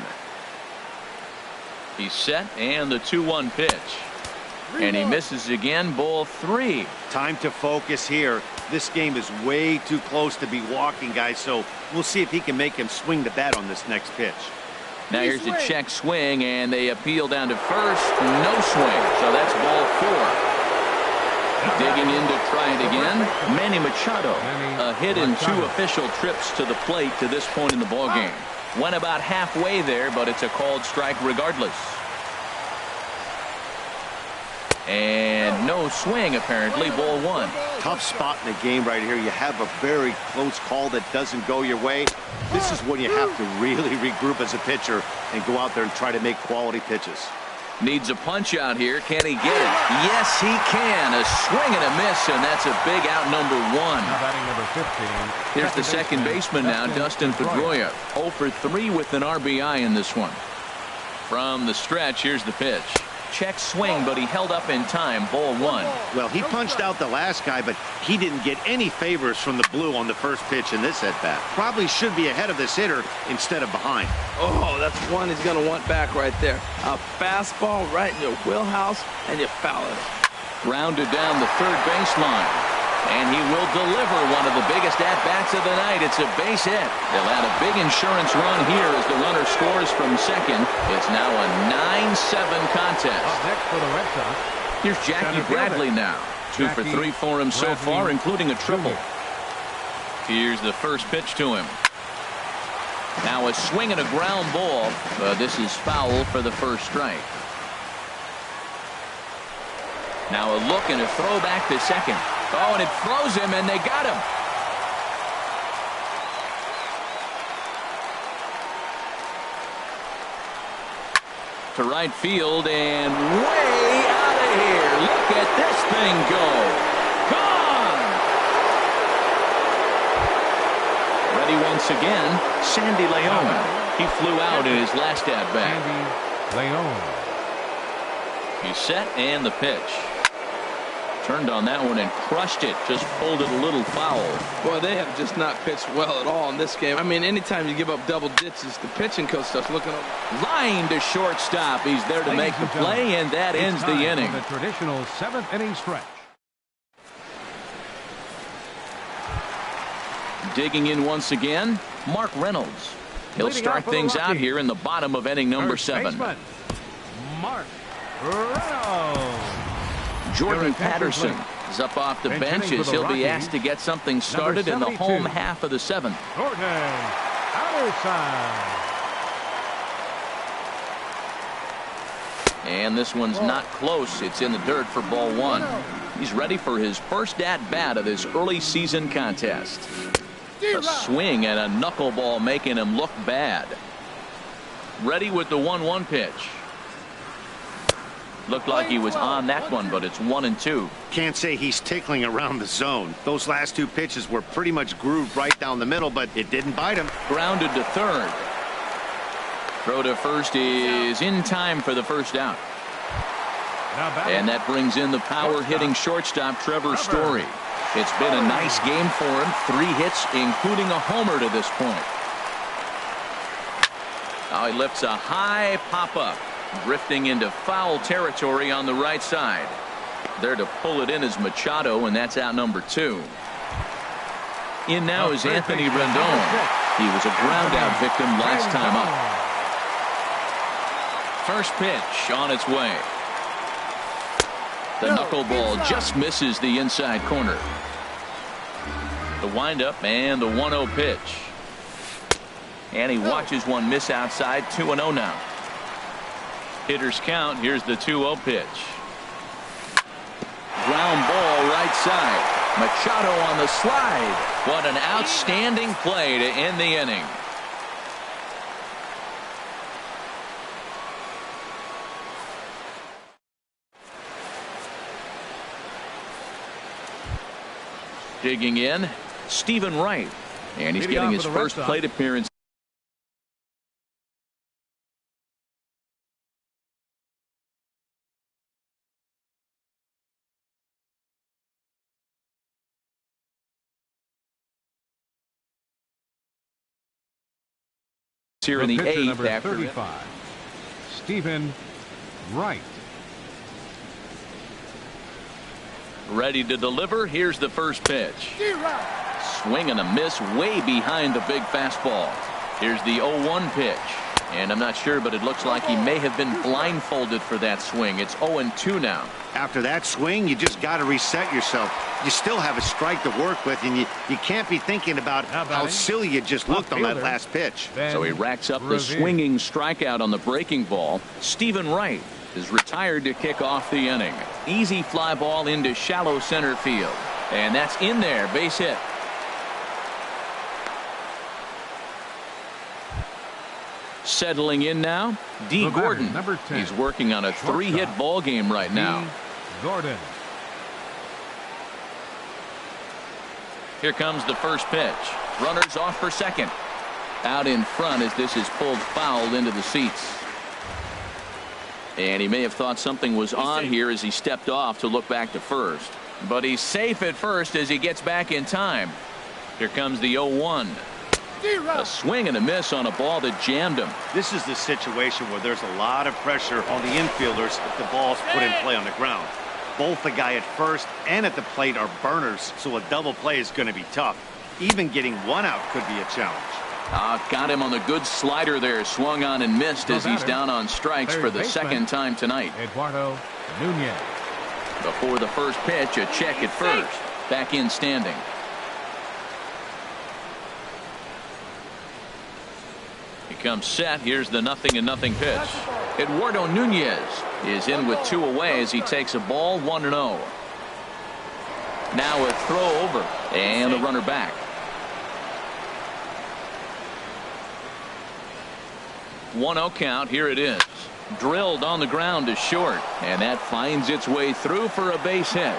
He's set, and the 2-1 pitch. And he misses again, ball 3. Time to focus here. This game is way too close to be walking, guys, so we'll see if he can make him swing the bat on this next pitch. Now here's the check swing, and they appeal down to first. No swing, so that's ball 4. Digging in to try it again, Manny Machado. A hit in 2 official trips to the plate to this point in the ballgame. Went about halfway there, but it's a called strike regardless. And no swing, apparently, ball 1. Tough spot in the game right here. You have a very close call that doesn't go your way. This is when you have to really regroup as a pitcher and go out there and try to make quality pitches. Needs a punch out here. Can he get it? Yes, he can. A swing and a miss, and that's a big out, number 1. Batting number 15. Here's the second baseman now, Dustin Pedroia. 0 for 3 with an RBI in this one. From the stretch, here's the pitch. Check swing, but he held up in time. Ball 1. Well, he punched out the last guy, but he didn't get any favors from the blue on the first pitch in this at-bat. Probably should be ahead of this hitter instead of behind. Oh, that's one he's going to want back right there. A fastball right in your wheelhouse, and you foul it. Grounded down the third baseline. And he will deliver one of the biggest at-bats of the night. It's a base hit. They'll add a big insurance run here as the runner scores from second. It's now a 9-7 contest. Up next for the Red Sox. Here's Jackie Bradley now. 2 for 3 for him so far, including a triple. Here's the first pitch to him. Now a swing and a ground ball. This is foul for the first strike. Now a look and a throw back to second. Oh, and it throws him, and they got him. To right field, and way out of here. Look at this thing go. Gone. Ready once again, Sandy Leon. He flew out in his last at-bat. Sandy Leon. He's set, and the pitch. Turned on that one and crushed it. Just pulled it a little foul. Boy, they have just not pitched well at all in this game. I mean, anytime you give up double digits, the pitching coach starts looking up. Line to shortstop. He's there to make the play, and that ends the inning. The traditional 7th inning stretch. Digging in once again, Mark Reynolds. He'll start things out here in the bottom of inning number 7. Mark Reynolds. Jordan Patterson is up off the bench as he'll be asked to get something started in the home half of the 7th. Jordan Patterson. And this one's not close. It's in the dirt for ball 1. He's ready for his first at-bat of this early season contest. A swing and a knuckleball making him look bad. Ready with the 1-1 pitch. Looked like he was on that one, but it's 1-2. Can't say he's tickling around the zone. Those last 2 pitches were pretty much grooved right down the middle, but it didn't bite him. Grounded to third. Throw to first is in time for the first out. And that brings in the power-hitting shortstop Trevor Story. It's been a nice game for him. 3 hits, including a homer to this point. Now he lifts a high pop-up. Drifting into foul territory on the right side. There to pull it in is Machado, and that's out number 2. In now is Anthony Rendon. He was a ground out victim last time up. First pitch on its way. The knuckleball just misses the inside corner. The windup and the 1-0 pitch. And he watches one miss outside. 2-0 now. Hitters count. Here's the 2-0 pitch. Ground ball right side. Machado on the slide. What an outstanding play to end the inning. Digging in, Stephen Wright. And he's getting his first plate appearance. Here in the 8th after 35, Stephen Wright. Ready to deliver. Here's the first pitch. Swing and a miss way behind the big fastball. Here's the 0-1 pitch. And I'm not sure, but it looks like he may have been blindfolded for that swing. It's 0-2 now. After that swing, you just got to reset yourself. You still have a strike to work with, and you can't be thinking about how silly you just looked on that last pitch. So he racks up the swinging strikeout on the breaking ball. Stephen Wright is retired to kick off the inning. Easy fly ball into shallow center field. And that's in there. Base hit. Settling in now, D. Gordon. Number 10. He's working on a 3-hit ball game right now. Gordon. Here comes the first pitch. Runners off for second. Out in front as this is pulled foul into the seats. And he may have thought something was on here as he stepped off to look back to first. But he's safe at first as he gets back in time. Here comes the 0-1. A swing and a miss on a ball that jammed him. This is the situation where there's a lot of pressure on the infielders if the ball's put in play on the ground. Both the guy at first and at the plate are burners, so a double play is going to be tough. Even getting one out could be a challenge. Got him on the good slider there. Swung on and missed as he's down on strikes for the second time tonight. Eduardo Nunez. Before the first pitch, a check at first. Back in standing. He comes set. Here's the 0-0 pitch. Eduardo Nunez is in with 2 away as he takes a ball 1-0. Now a throw over and the runner back. 1-0 count. Here it is. Drilled on the ground to short, and that finds its way through for a base hit.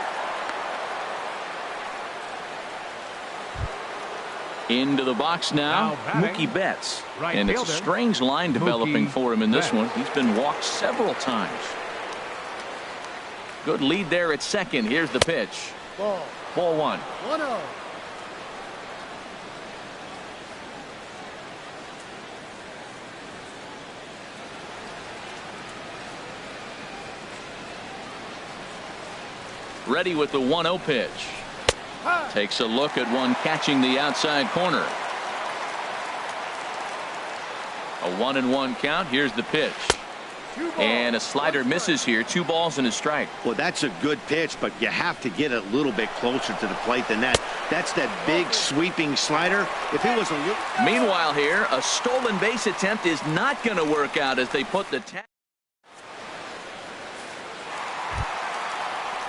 Into the box now, Mookie Betts. And it's a strange line developing for him in this one. He's been walked several times. Good lead there at second. Here's the pitch. Ball 1. 1-0. Ready with the 1-0 pitch. Takes a look at one catching the outside corner. A 1-1 count. Here's the pitch. And a slider misses here. 2 balls and a strike. Well, that's a good pitch, but you have to get a little bit closer to the plate than that. That's that big sweeping slider. If it was a little... Meanwhile here, a stolen base attempt is not going to work out as they put the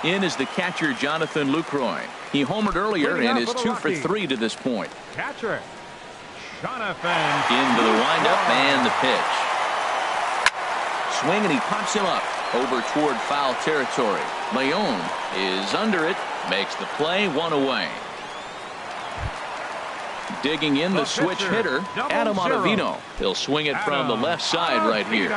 in is the catcher Jonathan Lucroy. He homered earlier and is 2 for 3 to this point. Catcher Jonathan. Into the windup and the pitch. Swing and he pops him up over toward foul territory. Leon is under it, makes the play, 1 away. Digging in the switch hitter, Adam Ottavino. He'll swing it from the left side right here.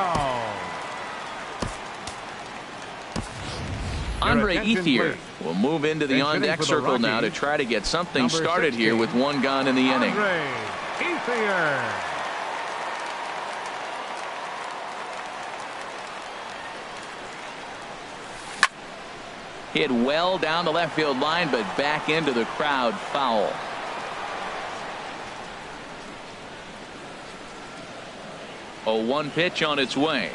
Andre Ethier will move into the on-deck circle now to try to get something started here with 1 gone in the inning. Ethier. Hit well down the left field line, but back into the crowd, foul. 0-1 pitch on its way.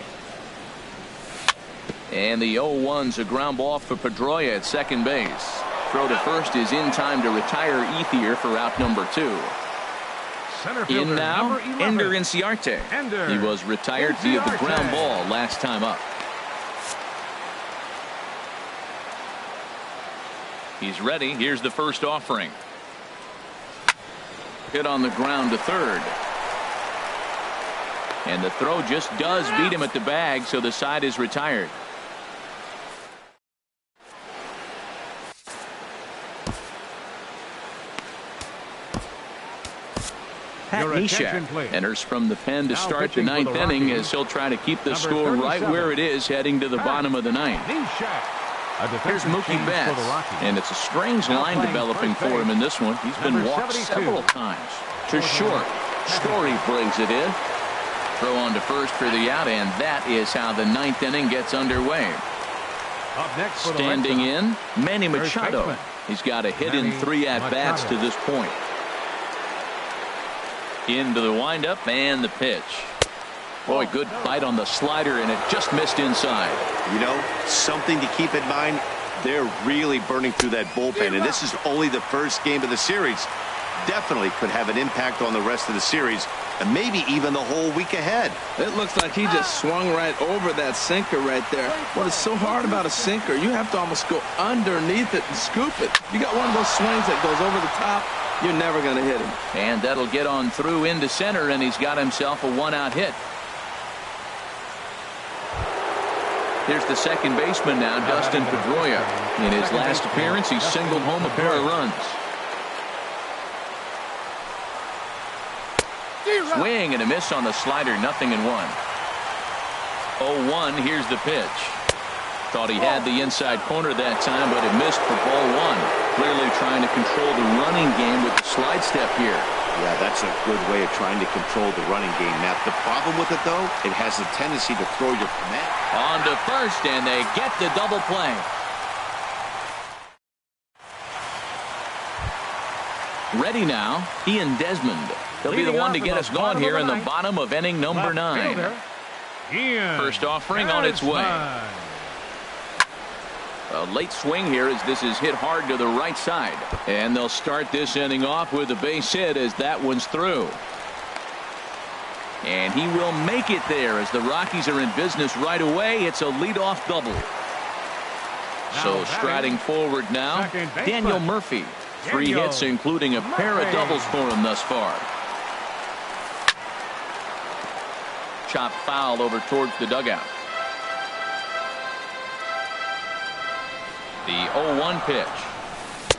And the 0-1's a ground ball for Pedroia at second base. Throw to first is in time to retire Ethier for out number 2. In now, Ender Inciarte. He was retired via the ground ball last time up. He's ready. Here's the first offering. Hit on the ground to third. And the throw just does beat him at the bag, so the side is retired. Pat Neshek enters from the pen to start the ninth inning as he'll try to keep the score right where it is heading to the bottom of the ninth. Here's Mookie Betts, and it's a strange line developing for him in this one. He's been walked several times. To short. Story brings it in. Throw on to first for the out, and that is how the ninth inning gets underway. Standing in, Manny Machado. He's got a hit in 3 at-bats to this point. Into the windup and the pitch. Boy, good bite on the slider, and it just missed inside. You know, something to keep in mind, they're really burning through that bullpen, and this is only the first game of the series. Definitely could have an impact on the rest of the series, and maybe even the whole week ahead. It looks like he just swung right over that sinker right there. What is so hard about a sinker, you have to almost go underneath it and scoop it. You got one of those swings that goes over the top, you're never going to hit him. And that'll get on through into center, and he's got himself a 1-out hit. Here's the second baseman now, Dustin Pedroia. In his last appearance, he singled home a pair of runs. Swing and a miss on the slider, 0-1. 0-1, here's the pitch. Thought he had the inside corner that time, but it missed for ball 1. Clearly trying to control the running game with the slide step here. Yeah, that's a good way of trying to control the running game, Matt. The problem with it, though, it has a tendency to throw your command. On to first, and they get the double play. Ready now, Ian Desmond. He'll be the one to get us going here in the bottom of inning number 9. First offering on its way. A late swing here as this is hit hard to the right side. And they'll start this inning off with a base hit as that one's through. And he will make it there as the Rockies are in business right away. It's a leadoff double. So striding forward now, Daniel Murphy. 3 hits, including a pair of doubles for him thus far. Chopped foul over towards the dugout. The 0-1 pitch.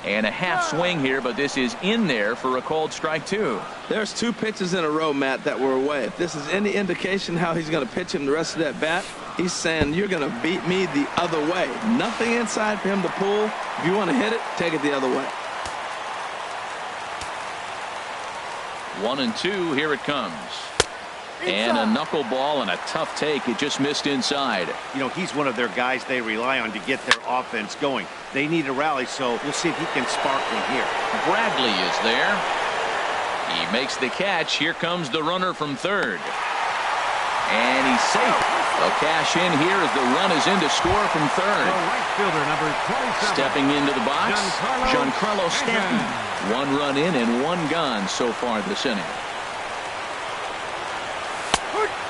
And a half swing here, but this is in there for a called strike 2. There's 2 pitches in a row, Matt, that were away. If this is any indication how he's going to pitch him the rest of that bat, he's saying you're going to beat me the other way. Nothing inside for him to pull. If you want to hit it, take it the other way. 1-2, here it comes. And a knuckleball and a tough take. It just missed inside. You know, he's one of their guys they rely on to get their offense going. They need a rally, so we'll see if he can spark one here. Bradley is there. He makes the catch. Here comes the runner from third. And he's safe. They'll cash in here as the run is in to score from third. Stepping into the box, Giancarlo Stanton. 1 run in and 1 gone so far this inning.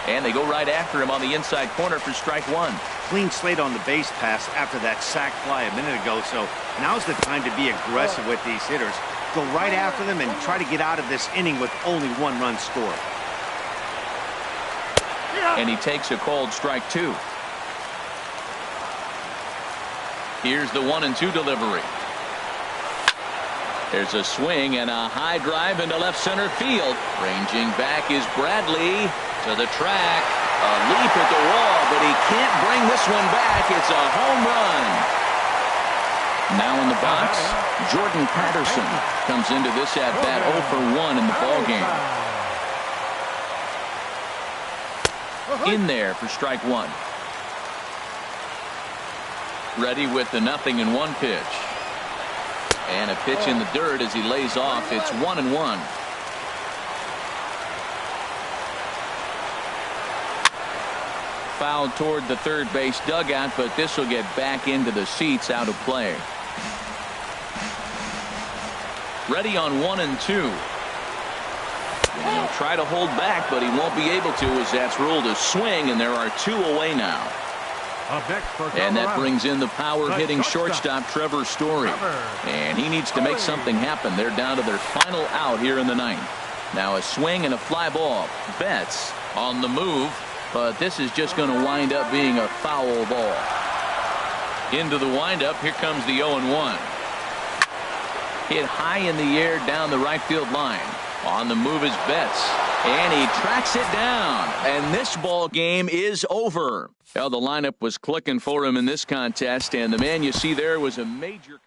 And they go right after him on the inside corner for strike 1. Clean slate on the base pass after that sac fly a minute ago, so now's the time to be aggressive with these hitters. Go right after them and try to get out of this inning with only 1 run scored. And he takes a called strike 2. Here's the 1-2 delivery. There's a swing and a high drive into left center field. Ranging back is Bradley to the track. A leap at the wall, but he can't bring this one back. It's a home run. Now in the box, Jordan Patterson comes into this at-bat 0 for 1 in the ballgame. In there for strike 1. Ready with the 0-1 pitch. And a pitch in the dirt as he lays off. It's 1-1. fouled toward the third base dugout, but this will get back into the seats, out of play. Ready on 1 and 2. And he'll try to hold back, but he won't be able to, as that's ruled a swing, and there are 2 away now. Up next for And that Colorado, brings in the power-hitting the shortstop, Trevor Story. And he needs to make something happen. They're down to their final out here in the 9th. Now a swing and a fly ball. Betts on the move, but this is just going to wind up being a foul ball. Into the windup, here comes the 0-1. Hit high in the air down the right field line. On the move is Betts, and he tracks it down, and this ball game is over. Well, the lineup was clicking for him in this contest, and the man you see there was a major.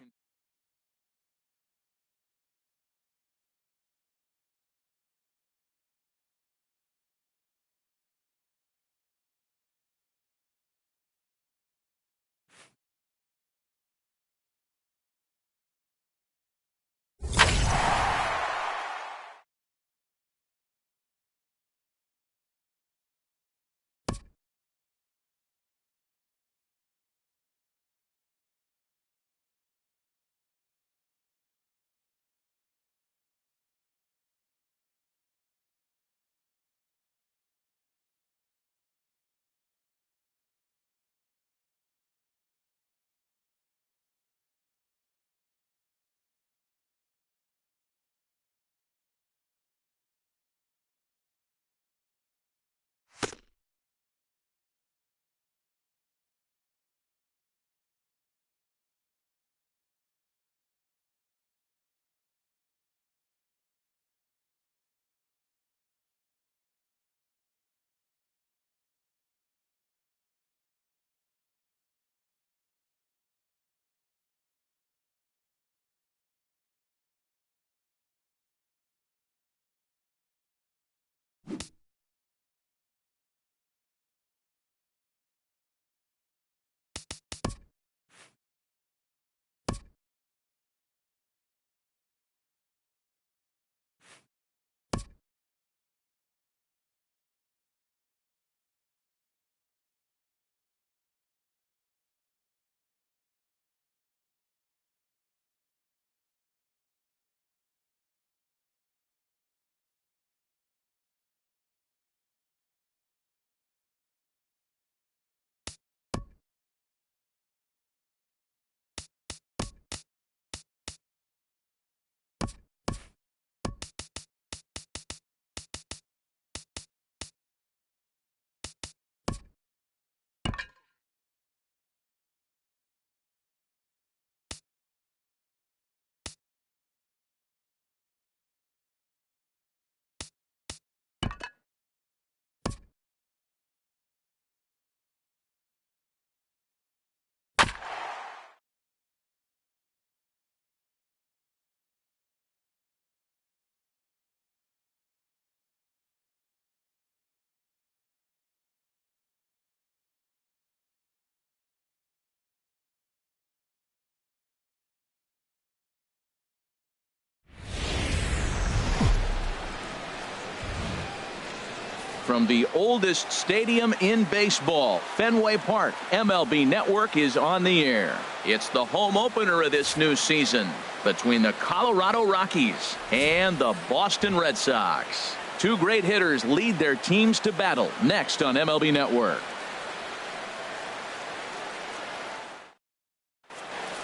From the oldest stadium in baseball, Fenway Park, MLB Network is on the air. It's the home opener of this new season between the Colorado Rockies and the Boston Red Sox. 2 great hitters lead their teams to battle next on MLB Network.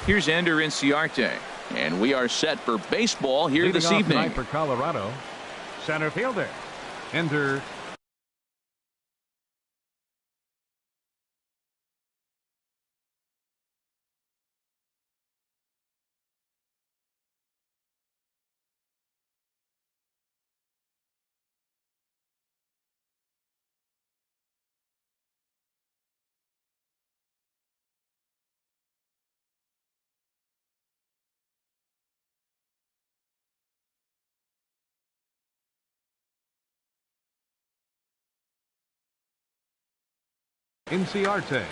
Here's Ender Inciarte, and we are set for baseball here Leading this off evening. tonight for Colorado, center fielder, Ender. Inciarte.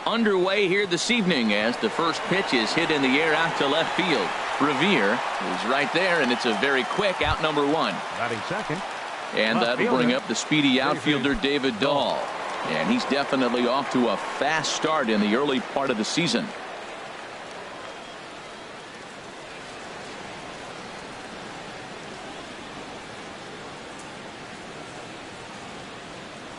underway here this evening as the first pitch is hit in the air out to left field. Revere is right there, and it's a very quick out number one. Batting second. And that'll bring up the speedy outfielder David Dahl. And he's definitely off to a fast start in the early part of the season.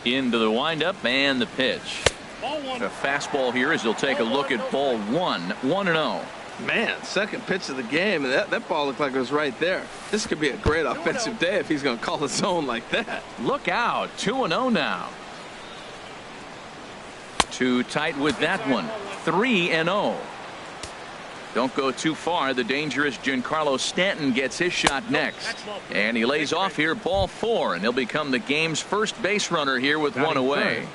Into the windup and the pitch. A fastball here as he'll take a look at ball one. 1-0. Man, second pitch of the game, and that ball looked like it was right there. This could be a great offensive day if he's going to call his own like that. Look out. 2-0 now. Too tight with that one. 3-0. Don't go too far. The dangerous Giancarlo Stanton gets his shot next. And he lays off here, ball 4, and he'll become the game's first base runner here with one away.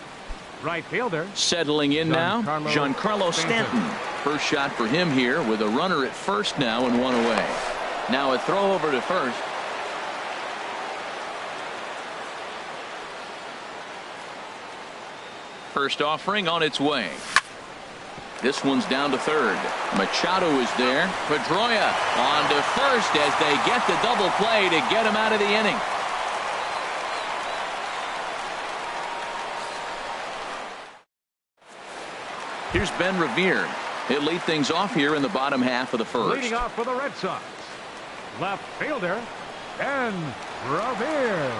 Right fielder. Settling in now, Giancarlo Stanton. First shot for him here with a runner at first now and one away. Now a throw over to first. First offering on its way. This one's down to third. Machado is there. Pedroia on to first as they get the double play to get him out of the inning. Here's Ben Revere. He'll lead things off here in the bottom half of the first. Leading off for the Red Sox. Left fielder, Ben Revere.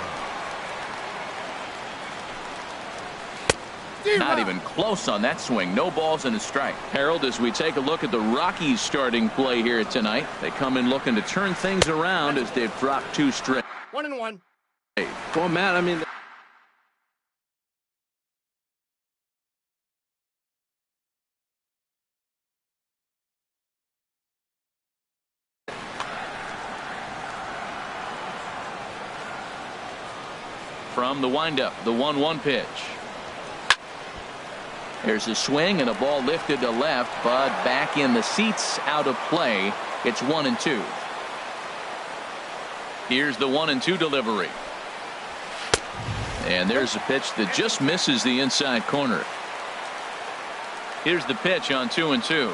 Not even close on that swing. No balls and a strike. Harold, as we take a look at the Rockies starting play here tonight, they come in looking to turn things around as they've dropped 2 straight. 1-1. Well, man, I mean, from the windup, the 1-1 pitch. There's a swing and a ball lifted to left, but back in the seats, out of play. It's 1-2. Here's the 1-2 delivery. And there's a pitch that just misses the inside corner. Here's the pitch on 2-2.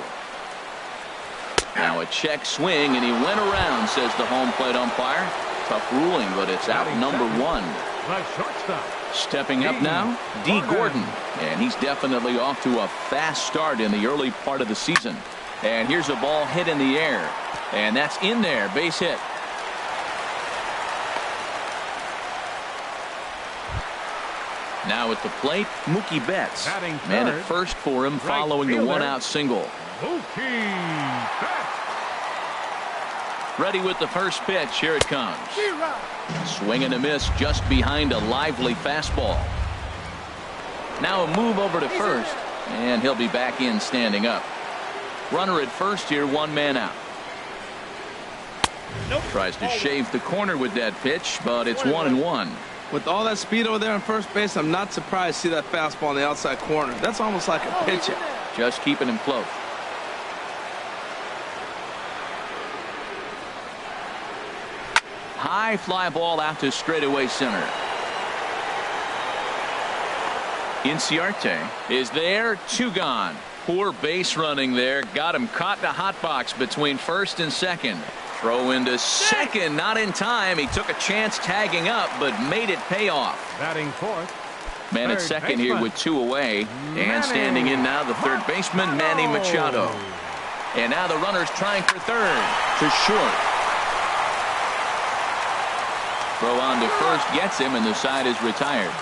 Now a check swing, and he went around, says the home plate umpire. Tough ruling, but it's out number 1. The shortstop. Stepping up now, D. Gordon. And he's definitely off to a fast start in the early part of the season. And here's a ball hit in the air. And that's in there, base hit. Now at the plate, Mookie Betts. Man at first for him following the one-out single. Mookie Betts. Ready with the first pitch. Here it comes. Swing and a miss just behind a lively fastball. Now a move over to first, and he'll be back in standing up. Runner at first here, 1 man out. Tries to shave the corner with that pitch, but it's 1-1. with all that speed over there on first base, I'm not surprised to see that fastball on the outside corner. That's almost like a pitch it. Just keeping him close. High fly ball out to straightaway center. Inciarte is there, 2 gone. Poor base running there. Got him caught in a hot box between first and second. Throw into second, not in time. He took a chance tagging up, but made it pay off. Batting fourth. Man at second here with 2 away. And standing in now the third baseman, Manny Machado. And now the runner's trying for third. To short. Throw on to first gets him, and the side is retired.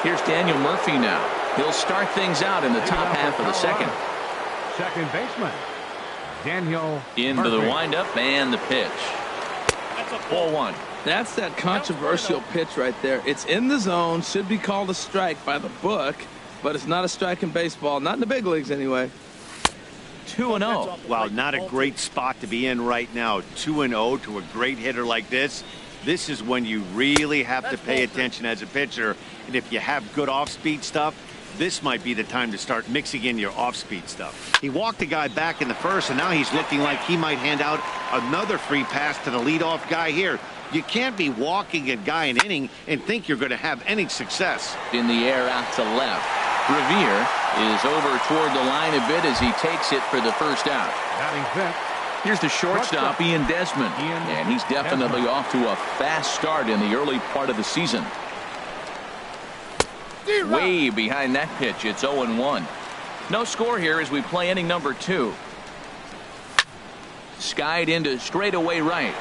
Here's Daniel Murphy now. He'll start things out in the top half of the second. Second baseman, Daniel Into Murphy. the windup and the pitch. Ball 1. That's that controversial pitch right there. It's in the zone, should be called a strike by the book, but it's not a strike in baseball, not in the big leagues anyway. 2-0. Wow, not a great spot to be in right now. 2-0 to a great hitter like this. This is when you really have to pay attention as a pitcher. And if you have good off-speed stuff, This might be the time to start mixing in your off-speed stuff. He walked a guy back in the first, and now he's looking like he might hand out another free pass to the leadoff guy here. You can't be walking a guy an inning and think you're going to have any success. In the air out to left. Revere is over toward the line a bit as he takes it for the first out. Batting fifth. Here's the shortstop, Ian Desmond. And he's definitely off to a fast start in the early part of the season. Way behind that pitch. It's 0-1. No score here as we play inning number 2. Skied into straightaway right.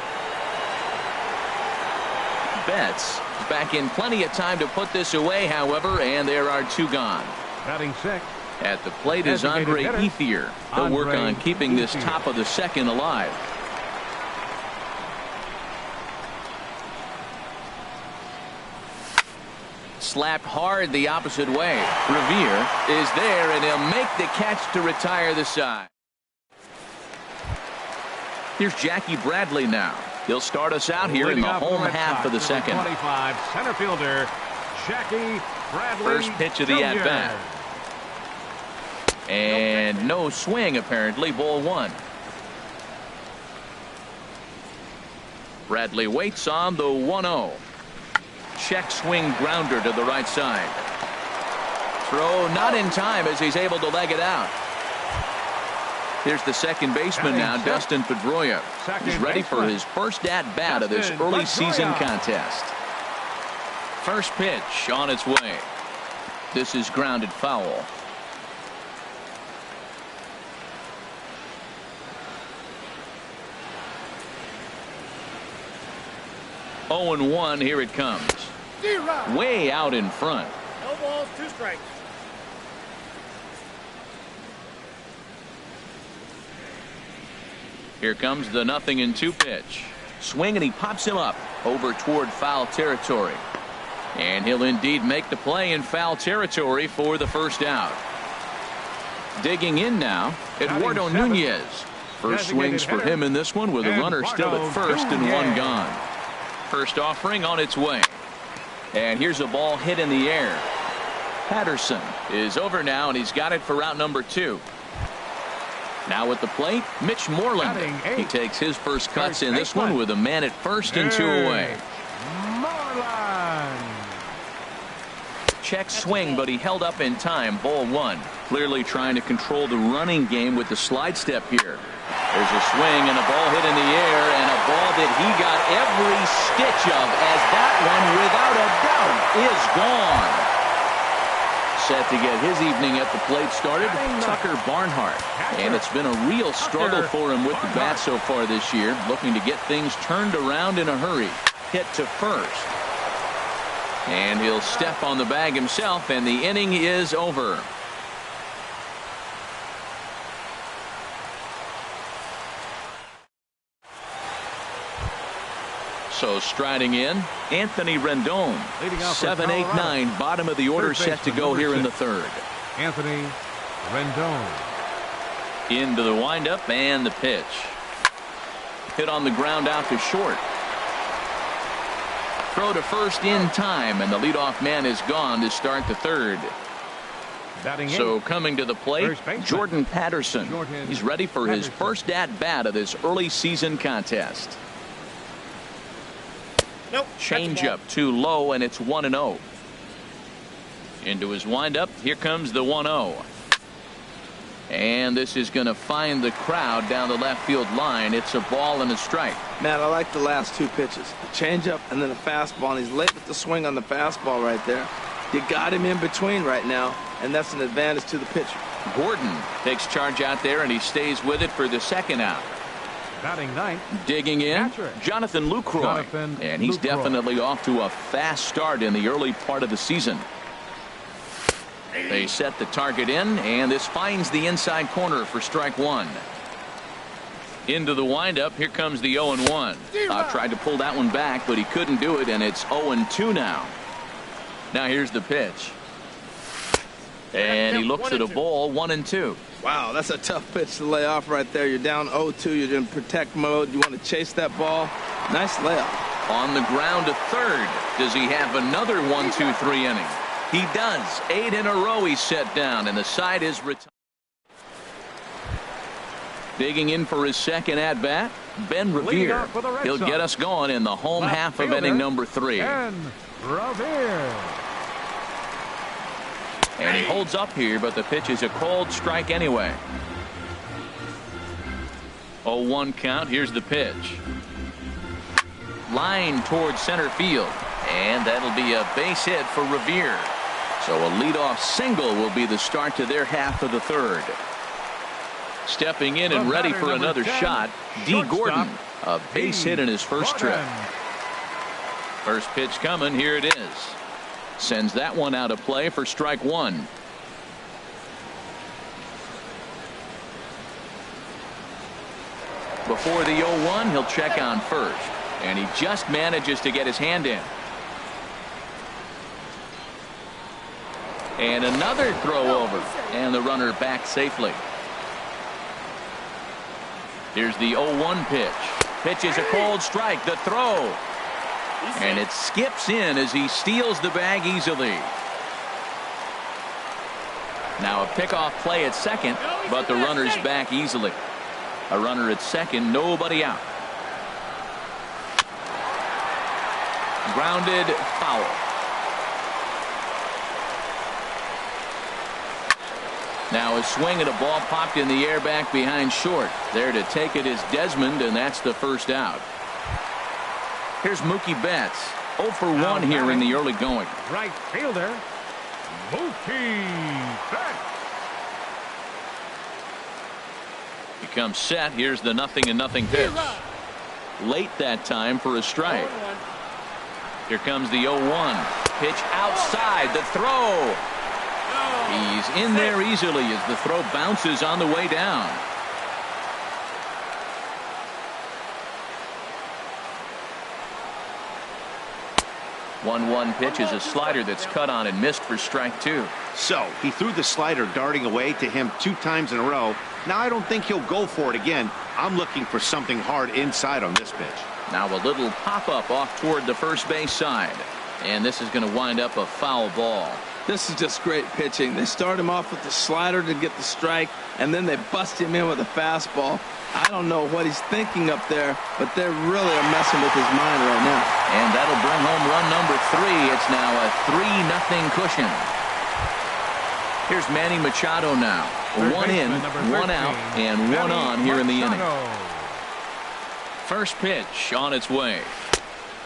Betts back in plenty of time to put this away, however, and there are 2 gone. Batting sixth. At the plate is Andre Ethier. He'll work on keeping this top of the second alive. Slapped hard the opposite way. Revere is there, and he'll make the catch to retire the side. Here's Jackie Bradley now. He'll start us out here in the home half of the second. 25, center fielder, Jackie Bradley. First pitch of the at-bat. And no swing, apparently. Ball 1. Bradley waits on the 1-0. Check swing grounder to the right side. Throw not in time as he's able to leg it out. Here's the second baseman now, Dustin Pedroia. He's ready for his first at-bat of this early season contest. First pitch on its way. This is grounded foul. Oh and 1, here it comes. Way out in front. No balls, 2 strikes. Here comes the 0-2 pitch. Swing, and he pops him up over toward foul territory. And he'll indeed make the play in foul territory for the first out. Digging in now, Eduardo Nunez. First swings for him in this one with a runner still at first and 1 gone. First offering on its way. And here's a ball hit in the air. Patterson is over now, and he's got it for out number 2. Now at the plate, Mitch Moreland. He takes his first cuts in this one with a man at first and 2 away. Moreland. Check swing, but he held up in time. Ball 1. Clearly trying to control the running game with the slide step here. There's a swing and a ball hit in the air, and a ball that he got every stitch of, as that one, without a doubt, is gone. Set to get his evening at the plate started, Tucker Barnhart. And it's been a real struggle for him with the bat so far this year, looking to get things turned around in a hurry. Hit to first. And he'll step on the bag himself, and the inning is over. So striding in, Anthony Rendon. 7-8-9, bottom of the order, set to go here in the 3rd. Anthony Rendon. Into the windup and the pitch. Hit on the ground out to short. Throw to first in time, and the leadoff man is gone to start the 3rd. So coming to the plate, Jordan Patterson. He's ready for his first at-bat of this early season contest. Nope. Changeup too low, and it's 1-0. Into his windup. Here comes the 1-0. And this is going to find the crowd down the left field line. It's a ball and a strike. Matt, I like the last 2 pitches. A changeup and then a fastball. And he's late with the swing on the fastball right there. You got him in between right now, and that's an advantage to the pitcher. Gordon takes charge out there, and he stays with it for the 2nd out. Batting 9th. Digging in, Jonathan Lucroy. And he's definitely off to a fast start in the early part of the season. They set the target in, and this finds the inside corner for strike 1. Into the windup. Here comes the 0-1. Tried to pull that one back, but he couldn't do it, and it's 0-2 now. Now here's the pitch. And he looks at a ball, 1-2. Wow, that's a tough pitch to lay off right there. You're down 0-2. You're in protect mode. You want to chase that ball. Nice layoff. On the ground to 3rd. Does he have another 1-2-3 inning? He does. 8 in a row he's set down, and the side is retired. Digging in for his second at-bat, Ben Revere. He'll get us going in the home half of inning number 3. Ben Revere. And he holds up here, but the pitch is a cold strike anyway. 0-1 count. Here's the pitch. Line towards center field. And that'll be a base hit for Revere. So a leadoff single will be the start to their half of the 3rd. Stepping in and ready for another shot, D. Gordon. A base hit in his first trip. First pitch coming. Here it is. Sends that one out of play for strike 1. Before the 0-1, he'll check on first. And he just manages to get his hand in. And another throw over. And the runner back safely. Here's the 0-1 pitch. Pitch is a cold strike. The throw. And it skips in as he steals the bag easily. Now a pickoff play at second, but the runner's back easily. A runner at second, nobody out. Grounded foul. Now a swing and a ball popped in the air back behind short. There to take it is Desmond, and that's the first out. Here's Mookie Betts. 0 for 1 here in the early going. Right fielder, Mookie Betts. He comes set. Here's the 0-0 pitch. Late that time for a strike. Here comes the 0-1. Pitch outside. The throw. He's in there easily as the throw bounces on the way down. One pitch is a slider that's cut on and missed for strike 2. So he threw the slider darting away to him 2 times in a row. Now I don't think he'll go for it again. I'm looking for something hard inside on this pitch. Now a little pop-up off toward the first base side. And this is going to wind up a foul ball. This is just great pitching. They start him off with the slider to get the strike, and then they bust him in with a fastball. I don't know what he's thinking up there, but they're really messing with his mind right now. And that'll bring home run number 3. It's now a 3-0 cushion. Here's Manny Machado now. 1 in, 1 out, and 1 on here in the inning. First pitch on its way.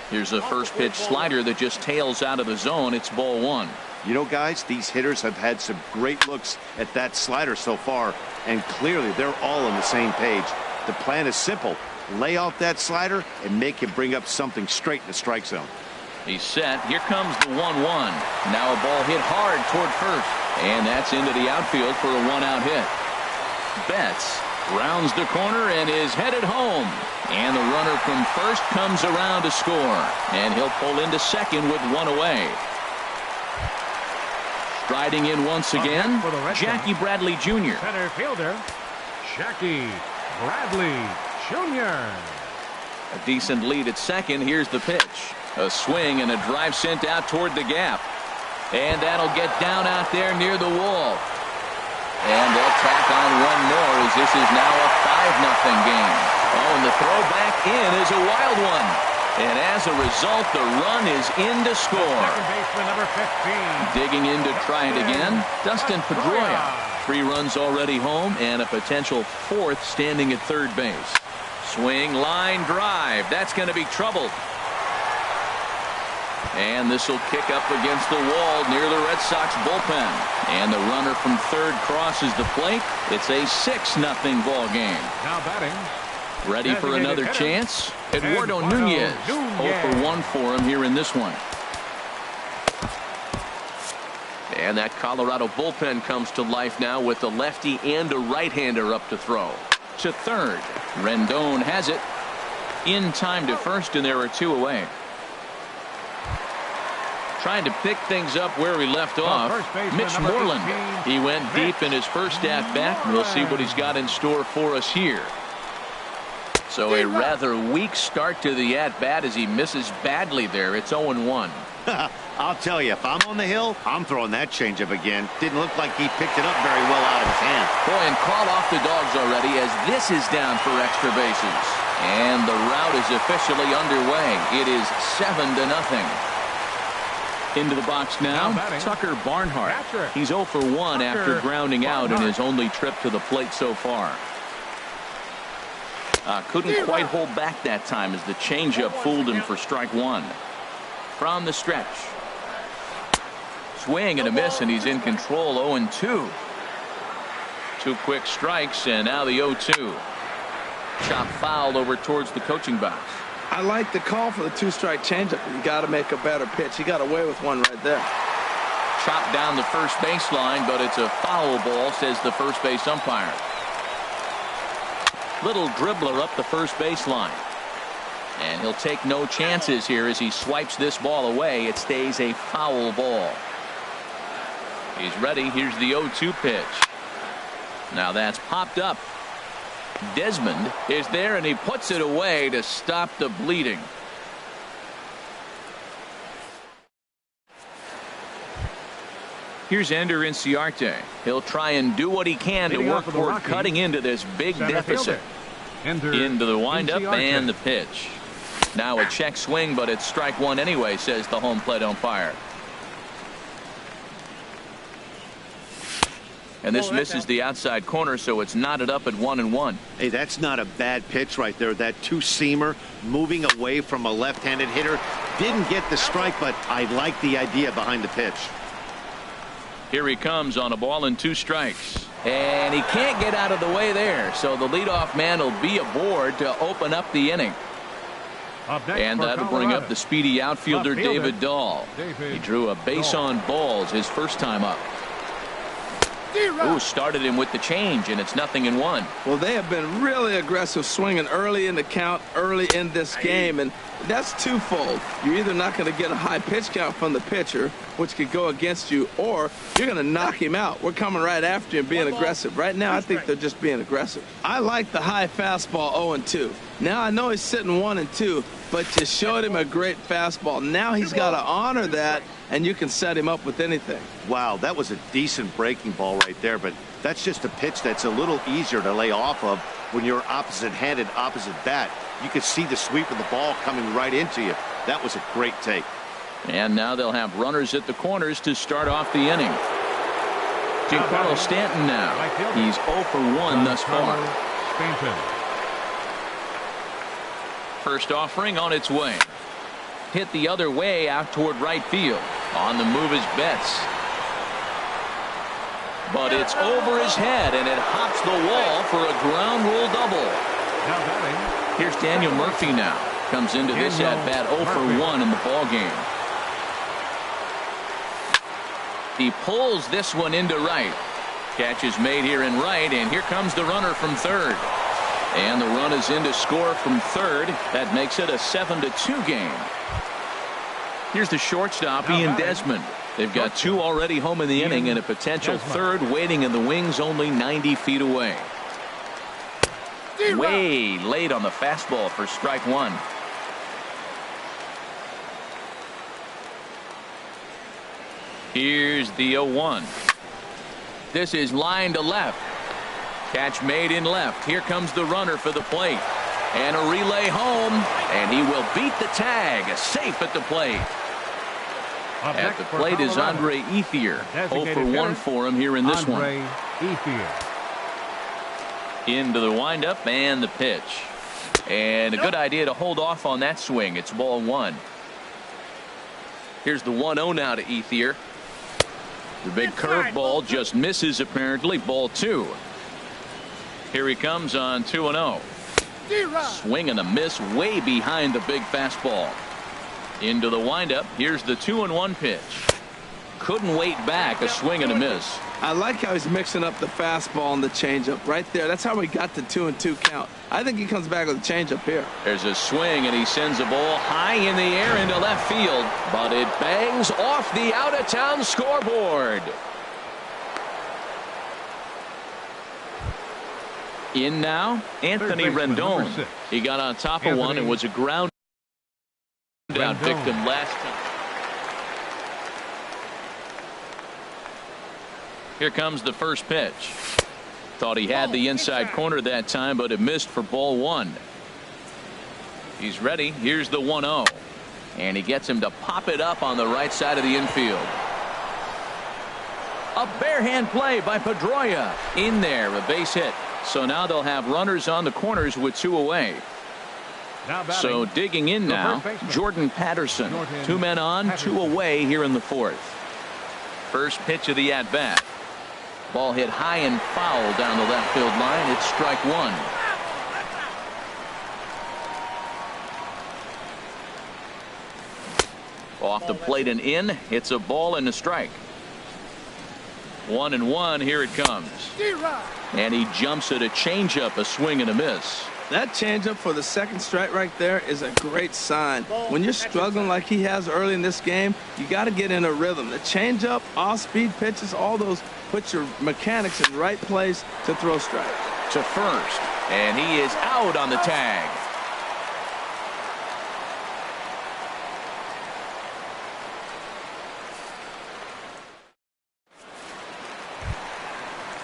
Here's a first pitch slider that just tails out of the zone. It's ball 1. You know, guys, these hitters have had some great looks at that slider so far, and clearly they're all on the same page. The plan is simple. Lay off that slider and make him bring up something straight in the strike zone. He's set. Here comes the 1-1. Now a ball hit hard toward first. And that's into the outfield for a 1-out hit. Betts rounds the corner and is headed home. And the runner from first comes around to score. And he'll pull into second with 1 away. Striding in once again, Jackie Bradley Jr. Center fielder, Jackie Bradley Jr. A decent lead at second. Here's the pitch. A swing and a drive sent out toward the gap. And that'll get down out there near the wall. And they'll tack on 1 more as this is now a 5-0 game. Oh, and the throw back in is a wild one. And as a result, the run is in to score. Second baseman number 15. Digging in to try it again, Dustin Pedroia. 3 runs already home and a potential 4th standing at third base. Swing, line drive. That's going to be trouble. And this will kick up against the wall near the Red Sox bullpen. And the runner from third crosses the plate. It's a 6-0 ball game. Now batting. Ready for another chance? Eduardo Nunez. 0 for 1 for him here in this one. And that Colorado bullpen comes to life now with a lefty and a right-hander up to throw. To third. Rendon has it. In time to first, and there are 2 away. Trying to pick things up where we left off. Mitch Moreland. He went deep in his first at-bat. We'll see what he's got in store for us here. So a rather weak start to the at-bat as he misses badly there. It's 0-1. I'll tell you, if I'm on the hill, I'm throwing that changeup again. Didn't look like he picked it up very well out of his hand. Boy, and call off the dogs already as this is down for extra bases. And the rout is officially underway. It is 7-0. Into the box now, Tucker Barnhart. He's 0 for 1 after grounding out in his only trip to the plate so far. Couldn't quite hold back that time as the changeup fooled him for strike 1. From the stretch. Swing and a miss, and he's in control. 0-2. 2 quick strikes, and now the 0-2. Chop foul over towards the coaching box. I like the call for the 2-strike changeup. You got to make a better pitch. He got away with one right there. Chopped down the first baseline, but it's a foul ball, says the first base umpire. Little dribbler up the first baseline. And he'll take no chances here as he swipes this ball away. It stays a foul ball. He's ready. Here's the 0-2 pitch. Now that's popped up. Desmond is there, and he puts it away to stop the bleeding. Here's Ender Inciarte. He'll try and do what he can to work toward cutting into this big deficit. Into the windup and the pitch. Now a check swing, but it's strike 1 anyway, says the home plate umpire. And this misses the outside corner, so it's knotted up at 1-1. Hey, that's not a bad pitch right there. That 2-seamer moving away from a left-handed hitter. Didn't get the strike, but I like the idea behind the pitch. Here he comes on a ball and 2 strikes. And he can't get out of the way there, so the leadoff man will be aboard to open up the inning. And that'll bring up the speedy outfielder David Dahl. He drew a base on balls his first time up. Ooh, started him with the change, and it's 0-1. Well, they have been really aggressive swinging early in the count, early in this game, and that's twofold. You're either not going to get a high pitch count from the pitcher, which could go against you, or you're going to knock him out. We're coming right after him being aggressive. Right now, I think they're just being aggressive. I like the high fastball 0-2. Now I know he's sitting 1-2, but you showed him a great fastball. Now he's got to honor that, and you can set him up with anything. Wow, that was a decent breaking ball right there, but that's just a pitch that's a little easier to lay off of when you're opposite-handed, opposite bat. You could see the sweep of the ball coming right into you. That was a great take. And now they'll have runners at the corners to start off the inning. Giancarlo Stanton now. He's 0 for 1 thus far. First offering on its way. Hit the other way out toward right field. On the move is Betts. But it's over his head, and it hops the wall for a ground rule double. Here's Daniel Murphy now. Comes into this at-bat 0 for 1 in the ballgame. He pulls this one into right. Catch is made here in right, and here comes the runner from third. And the run is in to score from third. That makes it a 7-2 game. Here's the shortstop, Ian Desmond. They've got 2 already home in the inning and a potential third waiting in the wings only 90 feet away. Way late on the fastball for strike 1. Here's the 0-1. This is line to left. Catch made in left. Here comes the runner for the plate. And a relay home. And he will beat the tag. Safe at the plate. At the plate is Andre Ethier. 0 for 1 for him here in this one. Into the windup and the pitch. And a good idea to hold off on that swing. It's ball 1. Here's the 1-0 now to Ethier. The big curveball just misses apparently. Ball 2. Here he comes on 2-0. Swing and a miss way behind the big fastball. Into the windup. Here's the 2-1 pitch. Couldn't wait back. A swing and a miss. I like how he's mixing up the fastball and the changeup right there. That's how we got the 2-2 count. I think he comes back with a changeup here. There's a swing, and he sends a ball high in the air into left field, but it bangs off the out-of-town scoreboard. In now, Anthony Rendon. He got on top of one and was a ground out victim last time. Here comes the first pitch. Thought he had the inside corner that time, but it missed for ball one. He's ready. Here's the 1-0. And he gets him to pop it up on the right side of the infield. A barehand play by Pedroia. In there, a base hit. So now they'll have runners on the corners with 2 away. So digging in now, Jordan Patterson. 2 men on, 2 away here in the 4th. First pitch of the at-bat. Ball hit high and foul down the left field line. It's strike 1. Off the plate and in. It's a ball and a strike. 1-1. Here it comes. And he jumps at a changeup, a swing and a miss. That changeup for the second strike right there is a great sign. When you're struggling like he has early in this game, you got to get in a rhythm. The changeup, off-speed pitches, all those put your mechanics in the right place to throw strikes. To first, and he is out on the tag.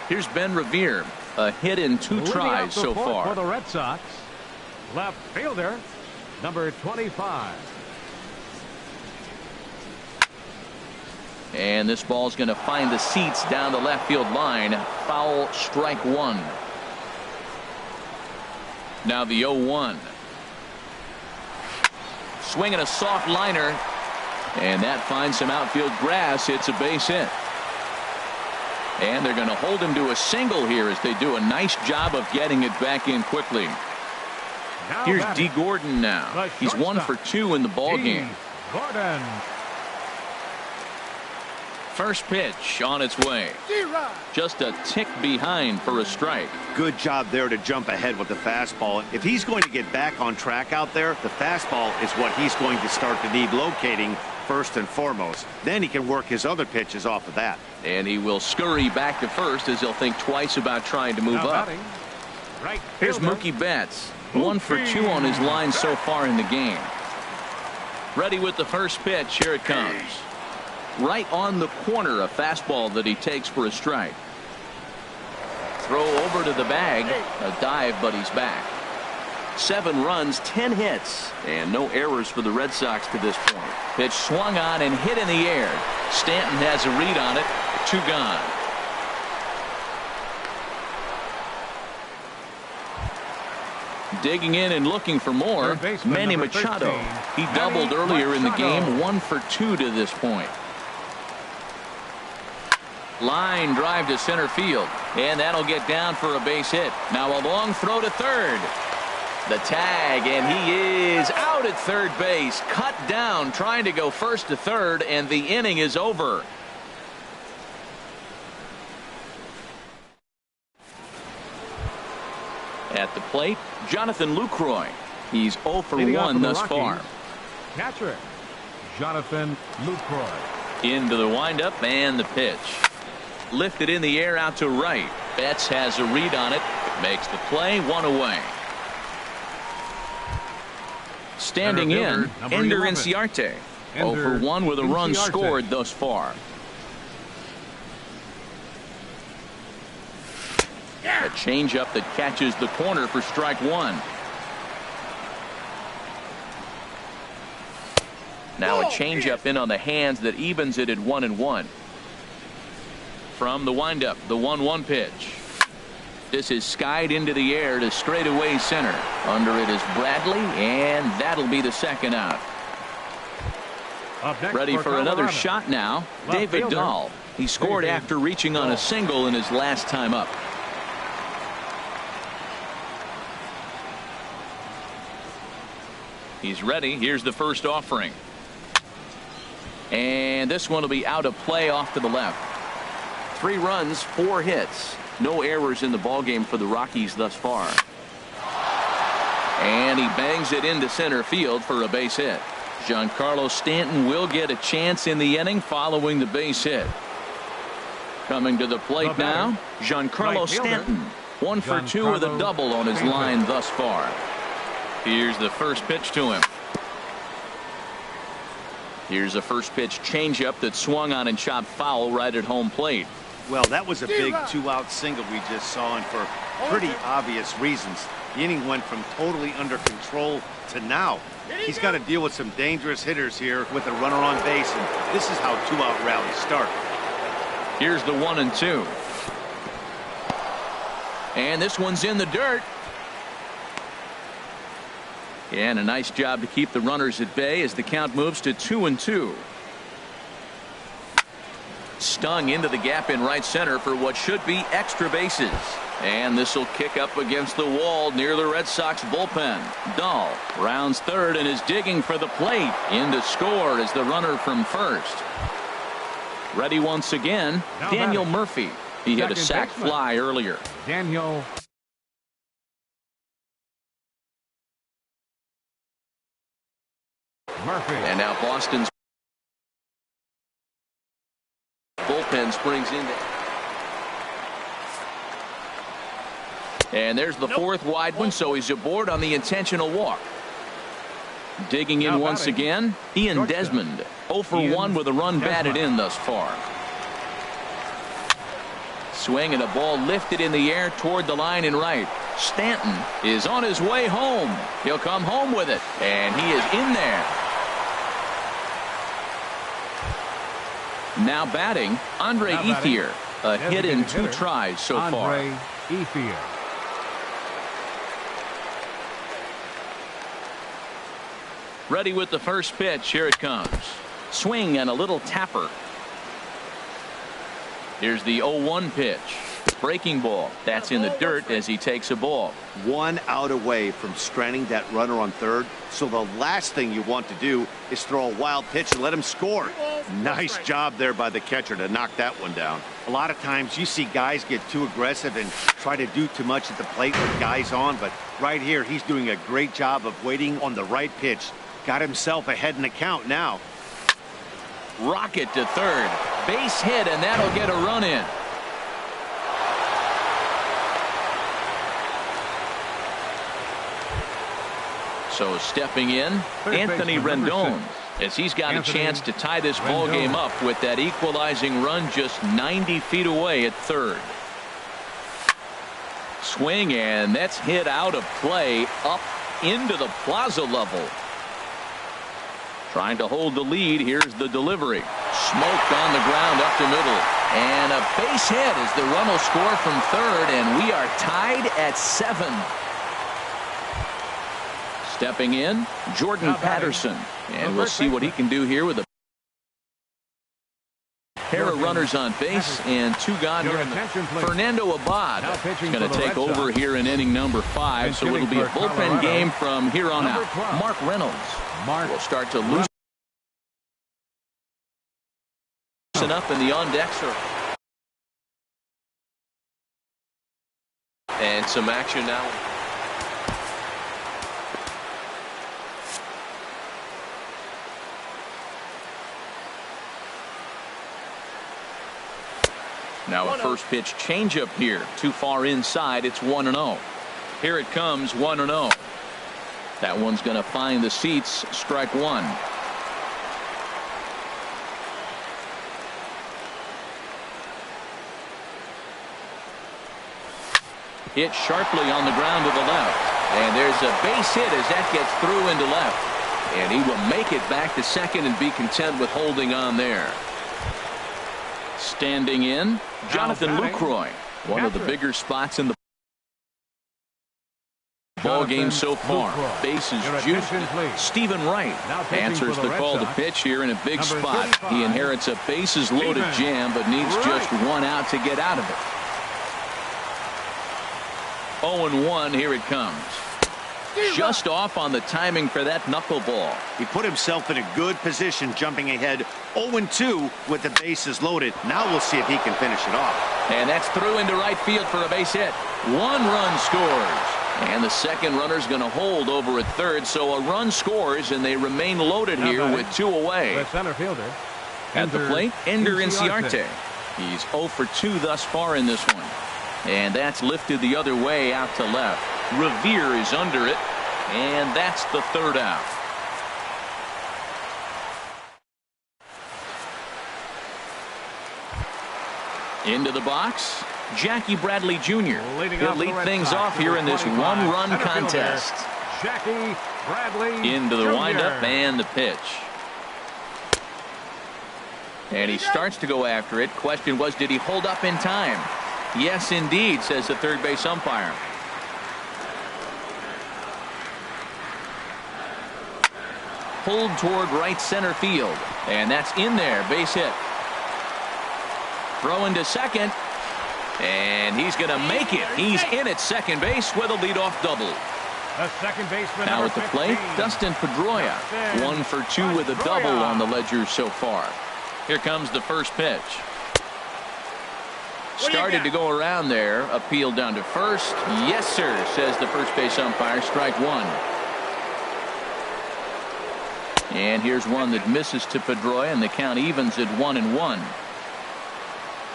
Here's Ben Revere, a hit in 2 tries so far. For the Red Sox, left fielder, number 25. And this ball's going to find the seats down the left field line. Foul, strike 1. Now the 0-1. Swinging a soft liner, and that finds some outfield grass. It's a base hit. And they're going to hold him to a single here as they do a nice job of getting it back in quickly. Here's D. Gordon now. He's 1 for 2 in the ball game. Gordon. First pitch on its way. Just a tick behind for a strike. Good job there to jump ahead with the fastball. If he's going to get back on track out there, the fastball is what he's going to start to need locating first and foremost. Then he can work his other pitches off of that. And he will scurry back to first as he'll think twice about trying to move up. Right. Here's Mookie Betts. 1 for 2 on his line so far in the game. Ready with the first pitch. Here it comes. Right on the corner, a fastball that he takes for a strike. Throw over to the bag. A dive, but he's back. 7 runs, 10 hits, and no errors for the Red Sox to this point. Pitch swung on and hit in the air. Stanton has a read on it. 2 gone. Digging in and looking for more, Manny Machado. He doubled earlier in the game, 1 for 2 to this point. Line drive to center field, and that'll get down for a base hit. Now a long throw to third. The tag, and he is out at third base. Cut down, trying to go first to third, and the inning is over. At the plate, Jonathan Lucroy. He's 0 for 1 thus far. Catcher, Jonathan Lucroy. Into the windup and the pitch. Lifted in the air out to right. Betts has a read on it. Makes the play, 1 away. Standing in, Ender Inciarte. 0 for 1 with a run scored thus far. A changeup that catches the corner for strike 1. Now a changeup in on the hands that evens it at 1-1. From the windup, the 1-1 pitch. This is skied into the air to straightaway center. Under it is Bradley, and that'll be the second out. Ready for another shot now, David Dahl. He scored after reaching on a single in his last time up. He's ready. Here's the first offering. And this one will be out of play off to the left. 3 runs, 4 hits. No errors in the ballgame for the Rockies thus far. And he bangs it into center field for a base hit. Giancarlo Stanton will get a chance in the inning following the base hit. Coming to the plate now, Giancarlo Stanton. 1 for 2 with a double on his line thus far. Here's the first pitch to him. Here's a first pitch changeup that swung on and chopped foul right at home plate. Well, that was a big 2-out single we just saw, and for pretty obvious reasons. The inning went from totally under control to now. He's got to deal with some dangerous hitters here with a runner on base, and this is how 2-out rallies start. Here's the 1-2. And this one's in the dirt. And a nice job to keep the runners at bay as the count moves to 2-2. Stung into the gap in right center for what should be extra bases. And this will kick up against the wall near the Red Sox bullpen. Dahl rounds third and is digging for the plate. In to score is the runner from first. Ready once again, Daniel Murphy. He hit a sac fly earlier. Daniel Murphy. And now Boston's bullpen springs into. And there's the fourth wide one, so he's aboard on the intentional walk. Digging in once again, Ian Desmond. 0 for 1 with a run batted in thus far. Swing and a ball lifted in the air toward the line in right. Stanton is on his way home. He'll come home with it, and he is in there. Now batting, Andre Ethier. A hit in 2 tries so far. Andre Ethier. Ready with the first pitch. Here it comes. Swing and a little tapper. Here's the 0-1 pitch. Breaking ball. That's in the dirt as he takes a ball. 1 out away from stranding that runner on third. So the last thing you want to do is throw a wild pitch and let him score. Nice job there by the catcher to knock that one down. A lot of times you see guys get too aggressive and try to do too much at the plate with guys on. But right here, he's doing a great job of waiting on the right pitch. Got himself ahead in the count now. Rocket to third. Base hit, and that'll get a run in. So stepping in, Anthony Rendon, as he's got a chance to tie this ball game up with that equalizing run just 90 feet away at third. Swing, and that's hit out of play up into the plaza level. Trying to hold the lead. Here's the delivery. Smoked on the ground up the middle. And a base hit as the run will score from third, and we are tied at 7. Stepping in, Jordan Patterson. And we'll see what he can do here with a pair of runners on base and 2 gone here. Fernando Abad is going to take over here in inning number 5, so it'll be a bullpen game from here on out. Mark Reynolds will start to loosen up in the on-deck circle. And some action now. Now a first pitch changeup here. Too far inside. It's 1-0. Here it comes, 1-0. That one's going to find the seats. Strike 1. Hit sharply on the ground to the left. And there's a base hit as that gets through into left. And he will make it back to second and be content with holding on there. Standing in, Jonathan Lucroy. One of the bigger spots in the ball game so far. Bases juiced. Stephen Wright answers the call to pitch here in a big spot. He inherits a bases loaded jam, but needs just 1 out to get out of it. 0-1. Here it comes. Just off on the timing for that knuckleball. He put himself in a good position, jumping ahead 0-2 with the bases loaded. Now we'll see if he can finish it off. And that's through into right field for a base hit. 1 run scores. And the second runner's going to hold over at third, so a run scores, and they remain loaded here with 2 away. The center fielder. At the plate, Ender Inciarte. He's 0 for 2 thus far in this one. And that's lifted the other way out to left. Revere is under it, and that's the third out. Into the box, Jackie Bradley Jr. He'll lead things off here in this one-run contest. Jackie Bradley Into the Jr. windup and the pitch. And he starts to go after it. Question was, did he hold up in time? Yes, indeed, says the third base umpire. Pulled toward right center field. And that's in there. Base hit. Throw into second. And he's going to make it. He's in at second base with a leadoff double. The second baseman, Now at the plate, Dustin Pedroia. 1 for 2 with a double on the ledger so far. Here comes the first pitch. Started to go around there. Appeal down to first. Yes, sir, says the first base umpire. Strike one. And here's one that misses to Pedroia, and the count evens at 1-1.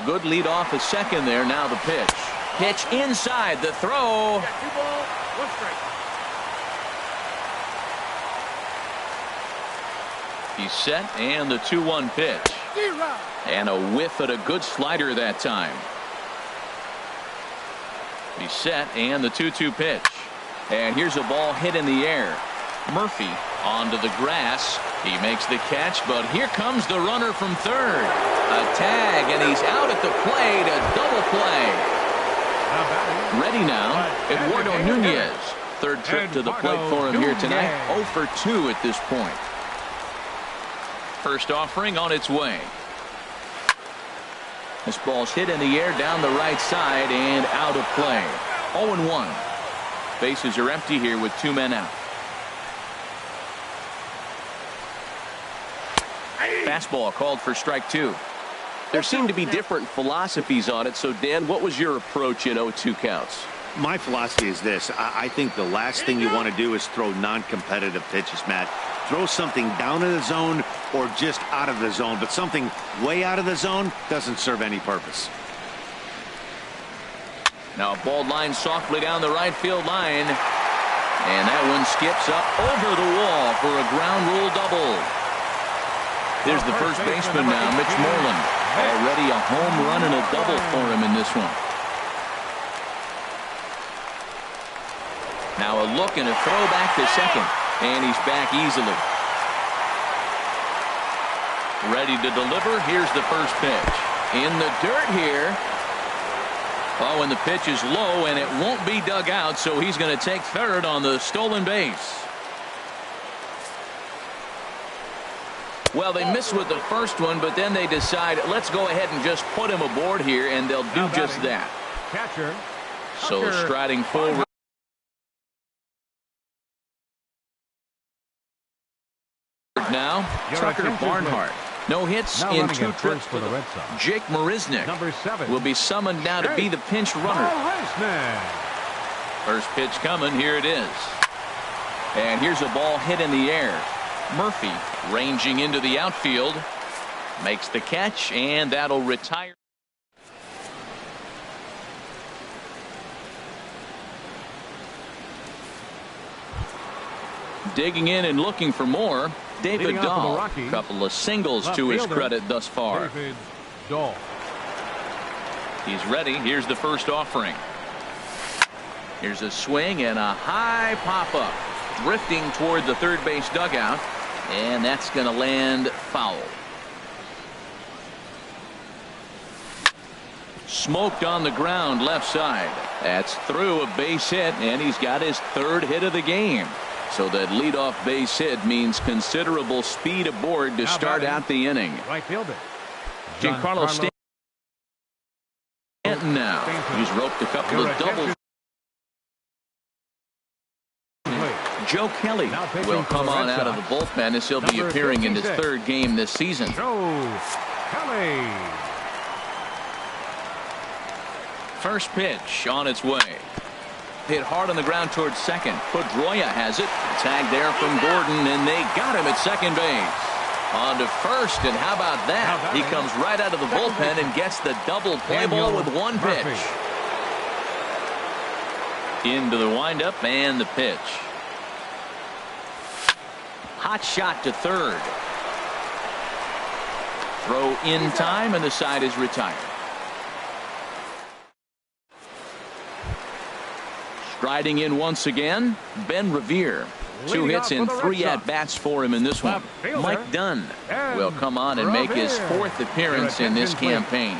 Good lead off a second there. Now the pitch. Pitch inside. The throw. 2 balls, 1 strike. He's set, and the 2-1 pitch. And a whiff at a good slider that time. He's set, and the 2-2 pitch. And here's a ball hit in the air. Murphy onto the grass. He makes the catch, but here comes the runner from third. A tag, and he's out at the plate. A double play. Ready now, Eduardo Nunez. Third trip to the plate for him here tonight. 0 for 2 at this point. First offering on its way. This ball's hit in the air down the right side and out of play. 0-1. Bases are empty here with 2 men out. Fastball called for strike 2. There seem to be different philosophies on it. So, Dan, what was your approach in 0-2 counts? My philosophy is this. I think the last thing you want to do is throw non-competitive pitches, Matt. Throw something down in the zone or just out of the zone, but something way out of the zone doesn't serve any purpose. Now a ball line softly down the right field line, and that one skips up over the wall for a ground rule double. There's the first baseman now, Mitch Moreland. Already a home run and a double for him in this one. Now a look and a throw back to second. And he's back easily. Ready to deliver. Here's the first pitch. In the dirt here. Oh, and the pitch is low, and it won't be dug out, so he's going to take third on the stolen base. Well, they missed with the first one, but then they decide, let's go ahead and just put him aboard here, and they'll do just that. Catcher. So striding forward. Now, Tucker Barnhart. No hits in 2 trips for the Red Sox. Jake Marisnick will be summoned now to be the pinch runner. First pitch coming. Here it is. And here's a ball hit in the air. Murphy ranging into the outfield. Makes the catch, and that'll retire. Digging in and looking for more. David Dahl. A couple of singles to his credit thus far. He's ready. Here's the first offering. Here's a swing and a high pop-up. Drifting toward the third base dugout. And that's going to land foul. Smoked on the ground left side. That's through a base hit, and he's got his 3rd hit of the game. So that leadoff base hit means considerable speed aboard to start out the inning. Right fielder. Giancarlo Stanton now. He's roped a couple of doubles. Joe Kelly will come on out of the bullpen as he'll be appearing in his 3rd game this season. Joe Kelly. First pitch on its way. Hit hard on the ground towards second. Pedroia has it. Tag there from Gordon, and they got him at second base. On to first, and how about that? He comes right out of the bullpen and gets the double play ball with 1 pitch. Into the windup and the pitch. Hot shot to third. Throw in time, and the side is retired. Striding in once again, Ben Revere. 2 hits and 3 at-bats for him in this one. Mike Dunn will come on and make his 4th appearance in this campaign.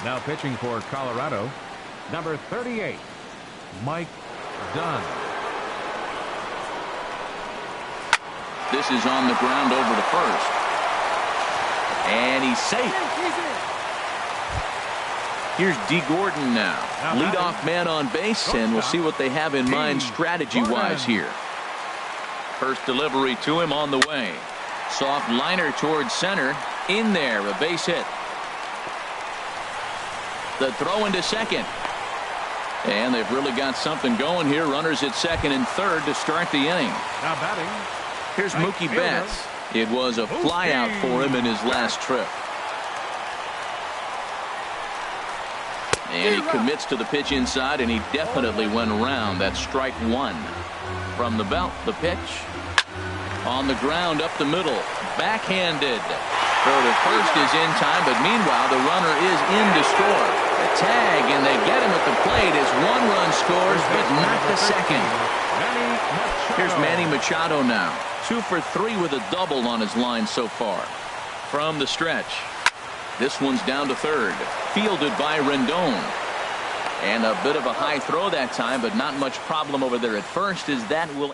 Now pitching for Colorado, number 38, Mike Dunn. This is on the ground over to first. And he's safe. Here's D. Gordon now. Leadoff man on base, and we'll see what they have in mind strategy-wise here. First delivery to him on the way. Soft liner towards center. In there, a base hit. The throw into second. And they've really got something going here. Runners at second and third to start the inning. Now batting. Here's Mookie Betts. It was a flyout for him in his last trip. And he commits to the pitch inside, and he definitely went around. That's strike 1. From the belt, the pitch. On the ground, up the middle. Backhanded. Throw to first is in time, but meanwhile, the runner is in to score. A tag, and they get him at the plate as 1 run scores, but not the second. Here's Manny Machado now. 2 for 3 with a double on his line so far. From the stretch. This one's down to third. Fielded by Rendon. And a bit of a high throw that time, but not much problem over there at first, as that will.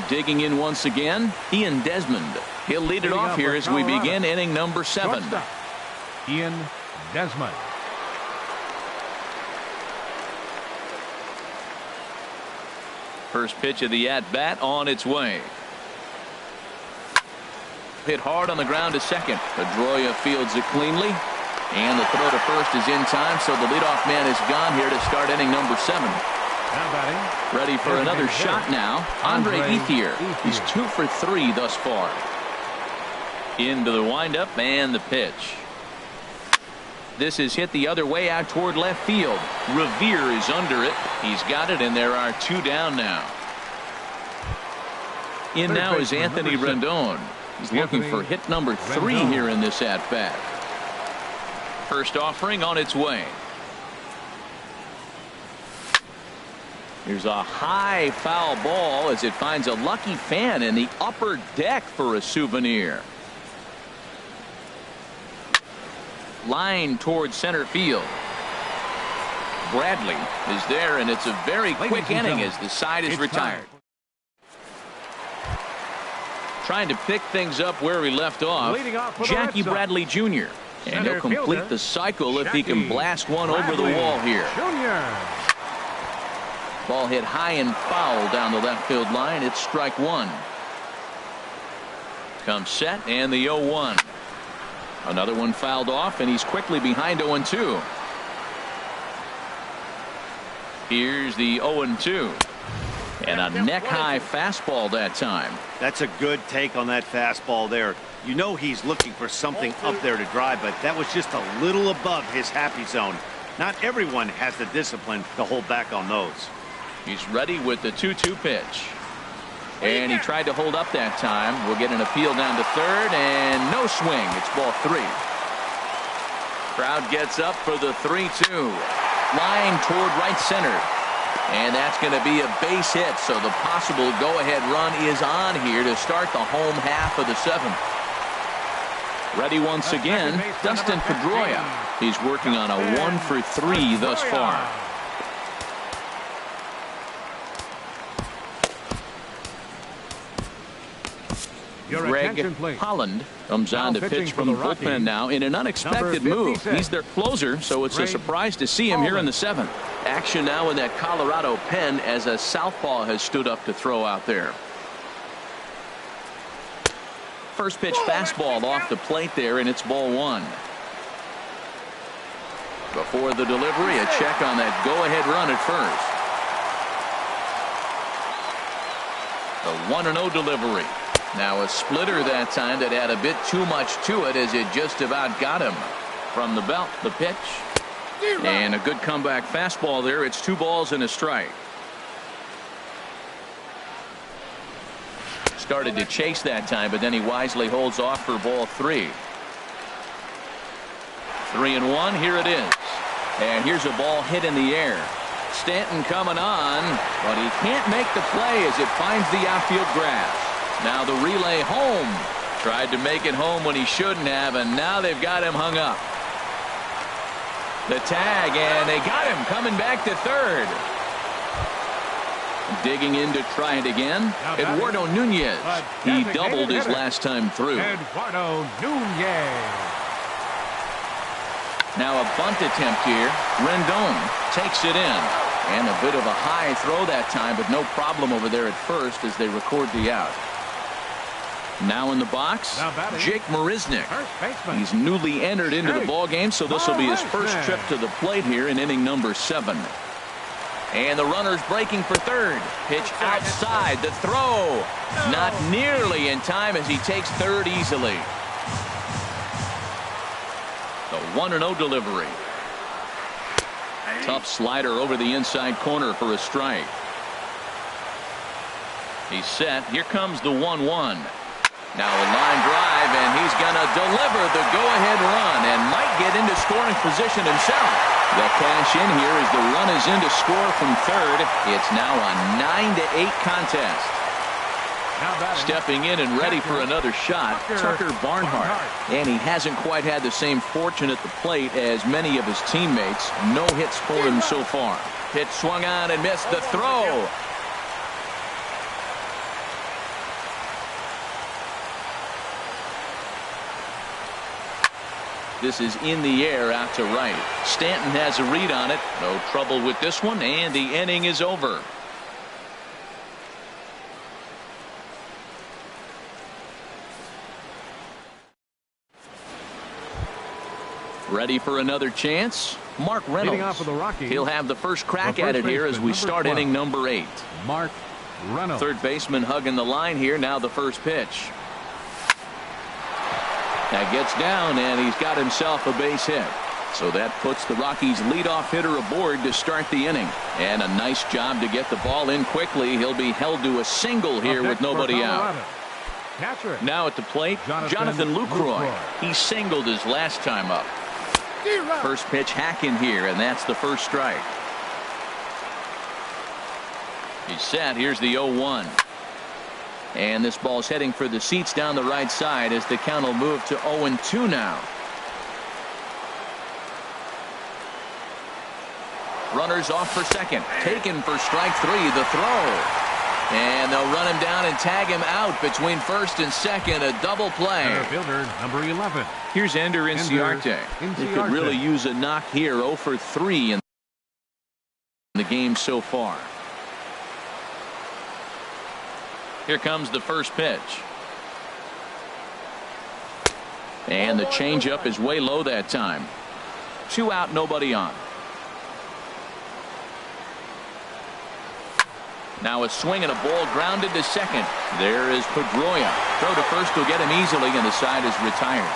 Digging in once again, Ian Desmond. He'll lead it off here as we begin inning number 7. Ian Desmond. First pitch of the at-bat on its way. Hit hard on the ground to second. Pedroia fields it cleanly. And the throw to first is in time, so the leadoff man is gone here to start inning number 7. Now batting. Ready for another shot now. Andre Ethier. He's 2 for 3 thus far. Into the windup and the pitch. This is hit the other way out toward left field. Revere is under it. He's got it, and there are 2 down now. In now is Anthony Rendon. He's looking for hit number 3 here in this at-bat. First offering on its way. Here's a high foul ball as it finds a lucky fan in the upper deck for a souvenir. Line towards center field. Bradley is there, and it's a very quick inning as the side is retired. Trying to pick things up where we left off, Jackie Bradley Jr. And he'll complete the cycle if he can blast one over the wall here. Ball hit high and foul down the left field line. It's strike 1. Comes set, and the 0-1. Another one fouled off, and he's quickly behind 0-2. Here's the 0-2. And a neck-high fastball that time. That's a good take on that fastball there. You know he's looking for something up there to drive, but that was just a little above his happy zone. Not everyone has the discipline to hold back on those. He's ready with the 2-2 pitch. And he tried to hold up that time. We'll get an appeal down to third, and no swing. It's ball 3. Crowd gets up for the 3-2. Line toward right center. And that's going to be a base hit, so the possible go-ahead run is on here to start the home half of the 7th. Ready once again, Dustin Pedroia. He's working on a 1 for 3 thus far. Greg Holland comes on to pitch from the bullpen now in an unexpected move. He's their closer, so it's a surprise to see him here in the 7th. Action now in that Colorado pen as a southpaw has stood up to throw out there. First pitch fastball off the plate there, and it's ball 1. Before the delivery, a check on that go-ahead run at first. The 1-0 delivery. Now a splitter that time that had a bit too much to it as it just about got him. From the belt, the pitch. And a good comeback fastball there. It's 2 balls and a strike. Started to chase that time, but then he wisely holds off for ball 3. 3-1. Here it is. And here's a ball hit in the air. Stanton coming on, but he can't make the play as it finds the outfield grass. Now the relay home. Tried to make it home when he shouldn't have, and now they've got him hung up. The tag, and they got him coming back to third. Digging in to try it again. Eduardo Nunez. He doubled his last time through. Eduardo Nunez. Now a bunt attempt here. Rendon takes it in. And a bit of a high throw that time, but no problem over there at first as they record the out. Now in the box, Jake Marisnick. He's newly entered into the ball game, so this will be his first trip to the plate here in inning number 7. And the runner's breaking for third. Pitch outside. The throw not nearly in time as he takes third easily. The 1-0 delivery. Tough slider over the inside corner for a strike. He's set. Here comes the 1-1. Now a line drive, and he's going to deliver the go-ahead run and might get into scoring position himself. The cash in here as the run is in to score from third. It's now a 9-8 contest. Stepping in and ready for another shot, Tucker Barnhart. And he hasn't quite had the same fortune at the plate as many of his teammates. No hits for him so far. Pitch swung on and missed. The throw. This is in the air out to right. Stanton has a read on it. No trouble with this one, and the inning is over. Ready for another chance? Mark Reynolds. He'll have the first crack at it here as we start inning number 8. Mark Reynolds. Third baseman hugging the line here. Now the first pitch. That gets down, and he's got himself a base hit. So that puts the Rockies' leadoff hitter aboard to start the inning. And a nice job to get the ball in quickly. He'll be held to a single here with nobody out. Now at the plate, Jonathan Lucroy. He singled his last time up. First pitch hacking here, and that's the first strike. He's set. Here's the 0-1. And this ball's heading for the seats down the right side as the count will move to 0-2 now. Runners off for second. Taken for strike 3. The throw. And they'll run him down and tag him out between first and second. A double play. Fielder number 11. Here's Ender Inciarte. He could really use a knock here. 0 for 3 in the game so far. Here comes the first pitch. And the changeup is way low that time. 2 out, nobody on. Now a swing and a ball grounded to second. There is Pedroia. Throw to first will get him easily, and the side is retired.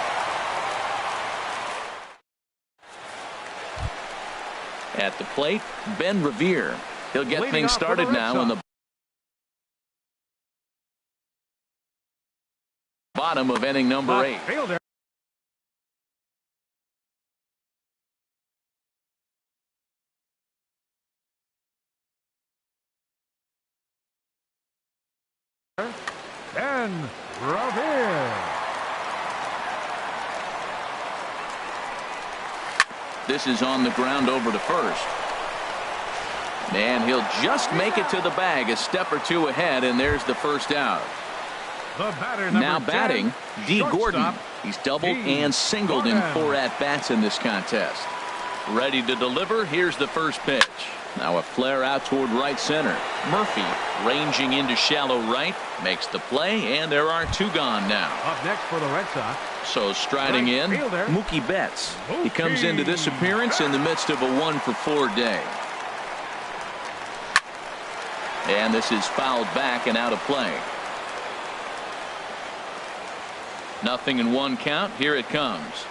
At the plate, Ben Revere. He'll get things started now in the bottom of inning number 8. Ben Revere. This is on the ground over to first. And he'll just make it to the bag a step or 2 ahead, and there's the first out. Now batting, D. Gordon. He's doubled and singled in 4 at-bats in this contest. Ready to deliver. Here's the first pitch. Now a flare out toward right center. Murphy ranging into shallow right. Makes the play, and there are 2 gone now. Up next for the Red Sox. So striding in, Mookie Betts. He comes into this appearance in the midst of a 1 for 4 day. And this is fouled back and out of play. 0-1 count. Here it comes.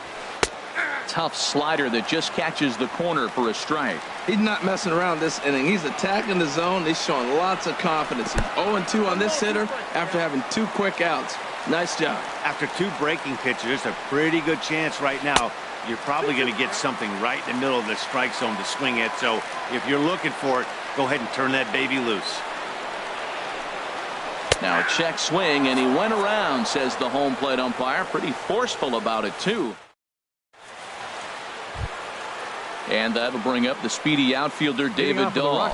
Tough slider that just catches the corner for a strike. He's not messing around this inning. He's attacking the zone. He's showing lots of confidence. He's 0-2 on this hitter after having 2 quick outs. Nice job. After 2 breaking pitches, there's a pretty good chance right now you're probably going to get something right in the middle of the strike zone to swing at. So if you're looking for it, go ahead and turn that baby loose. Now a check swing, and he went around, says the home plate umpire. Pretty forceful about it, too. And that'll bring up the speedy outfielder David Dahl.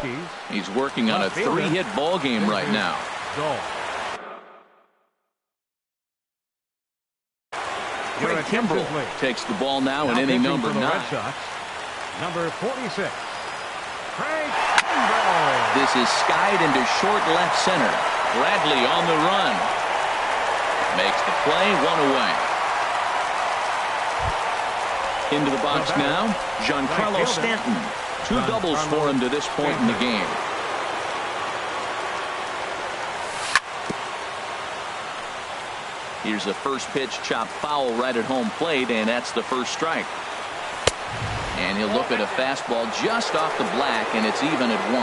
He's working on a 3-hit ball game right now. Craig Kimbrell takes the ball now in inning number 9. Number 46. Craig Kimbrell. This is skied into short left center. Bradley on the run. Makes the play, 1 away. Into the box now, Giancarlo Stanton. 2 doubles for him to this point in the game. Here's the first pitch, chopped foul right at home plate, and that's the first strike. And he'll look at a fastball just off the black, and it's even at 1.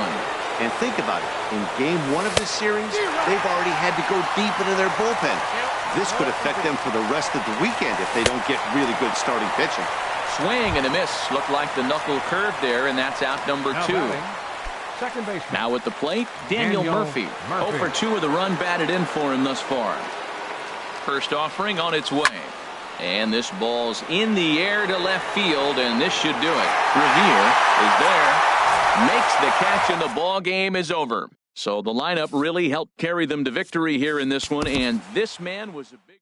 And think about it. In game 1 of this series, they've already had to go deep into their bullpen. This could affect them for the rest of the weekend if they don't get really good starting pitching. Swing and a miss. Looked like the knuckle curve there, and that's out number 2. Second baseman. Now at the plate, Daniel Murphy. 0 for 2 with the run batted in for him thus far. First offering on its way. And this ball's in the air to left field, and this should do it. Revere is there. Makes the catch, and the ball game is over. So the lineup really helped carry them to victory here in this one, and this man was a big...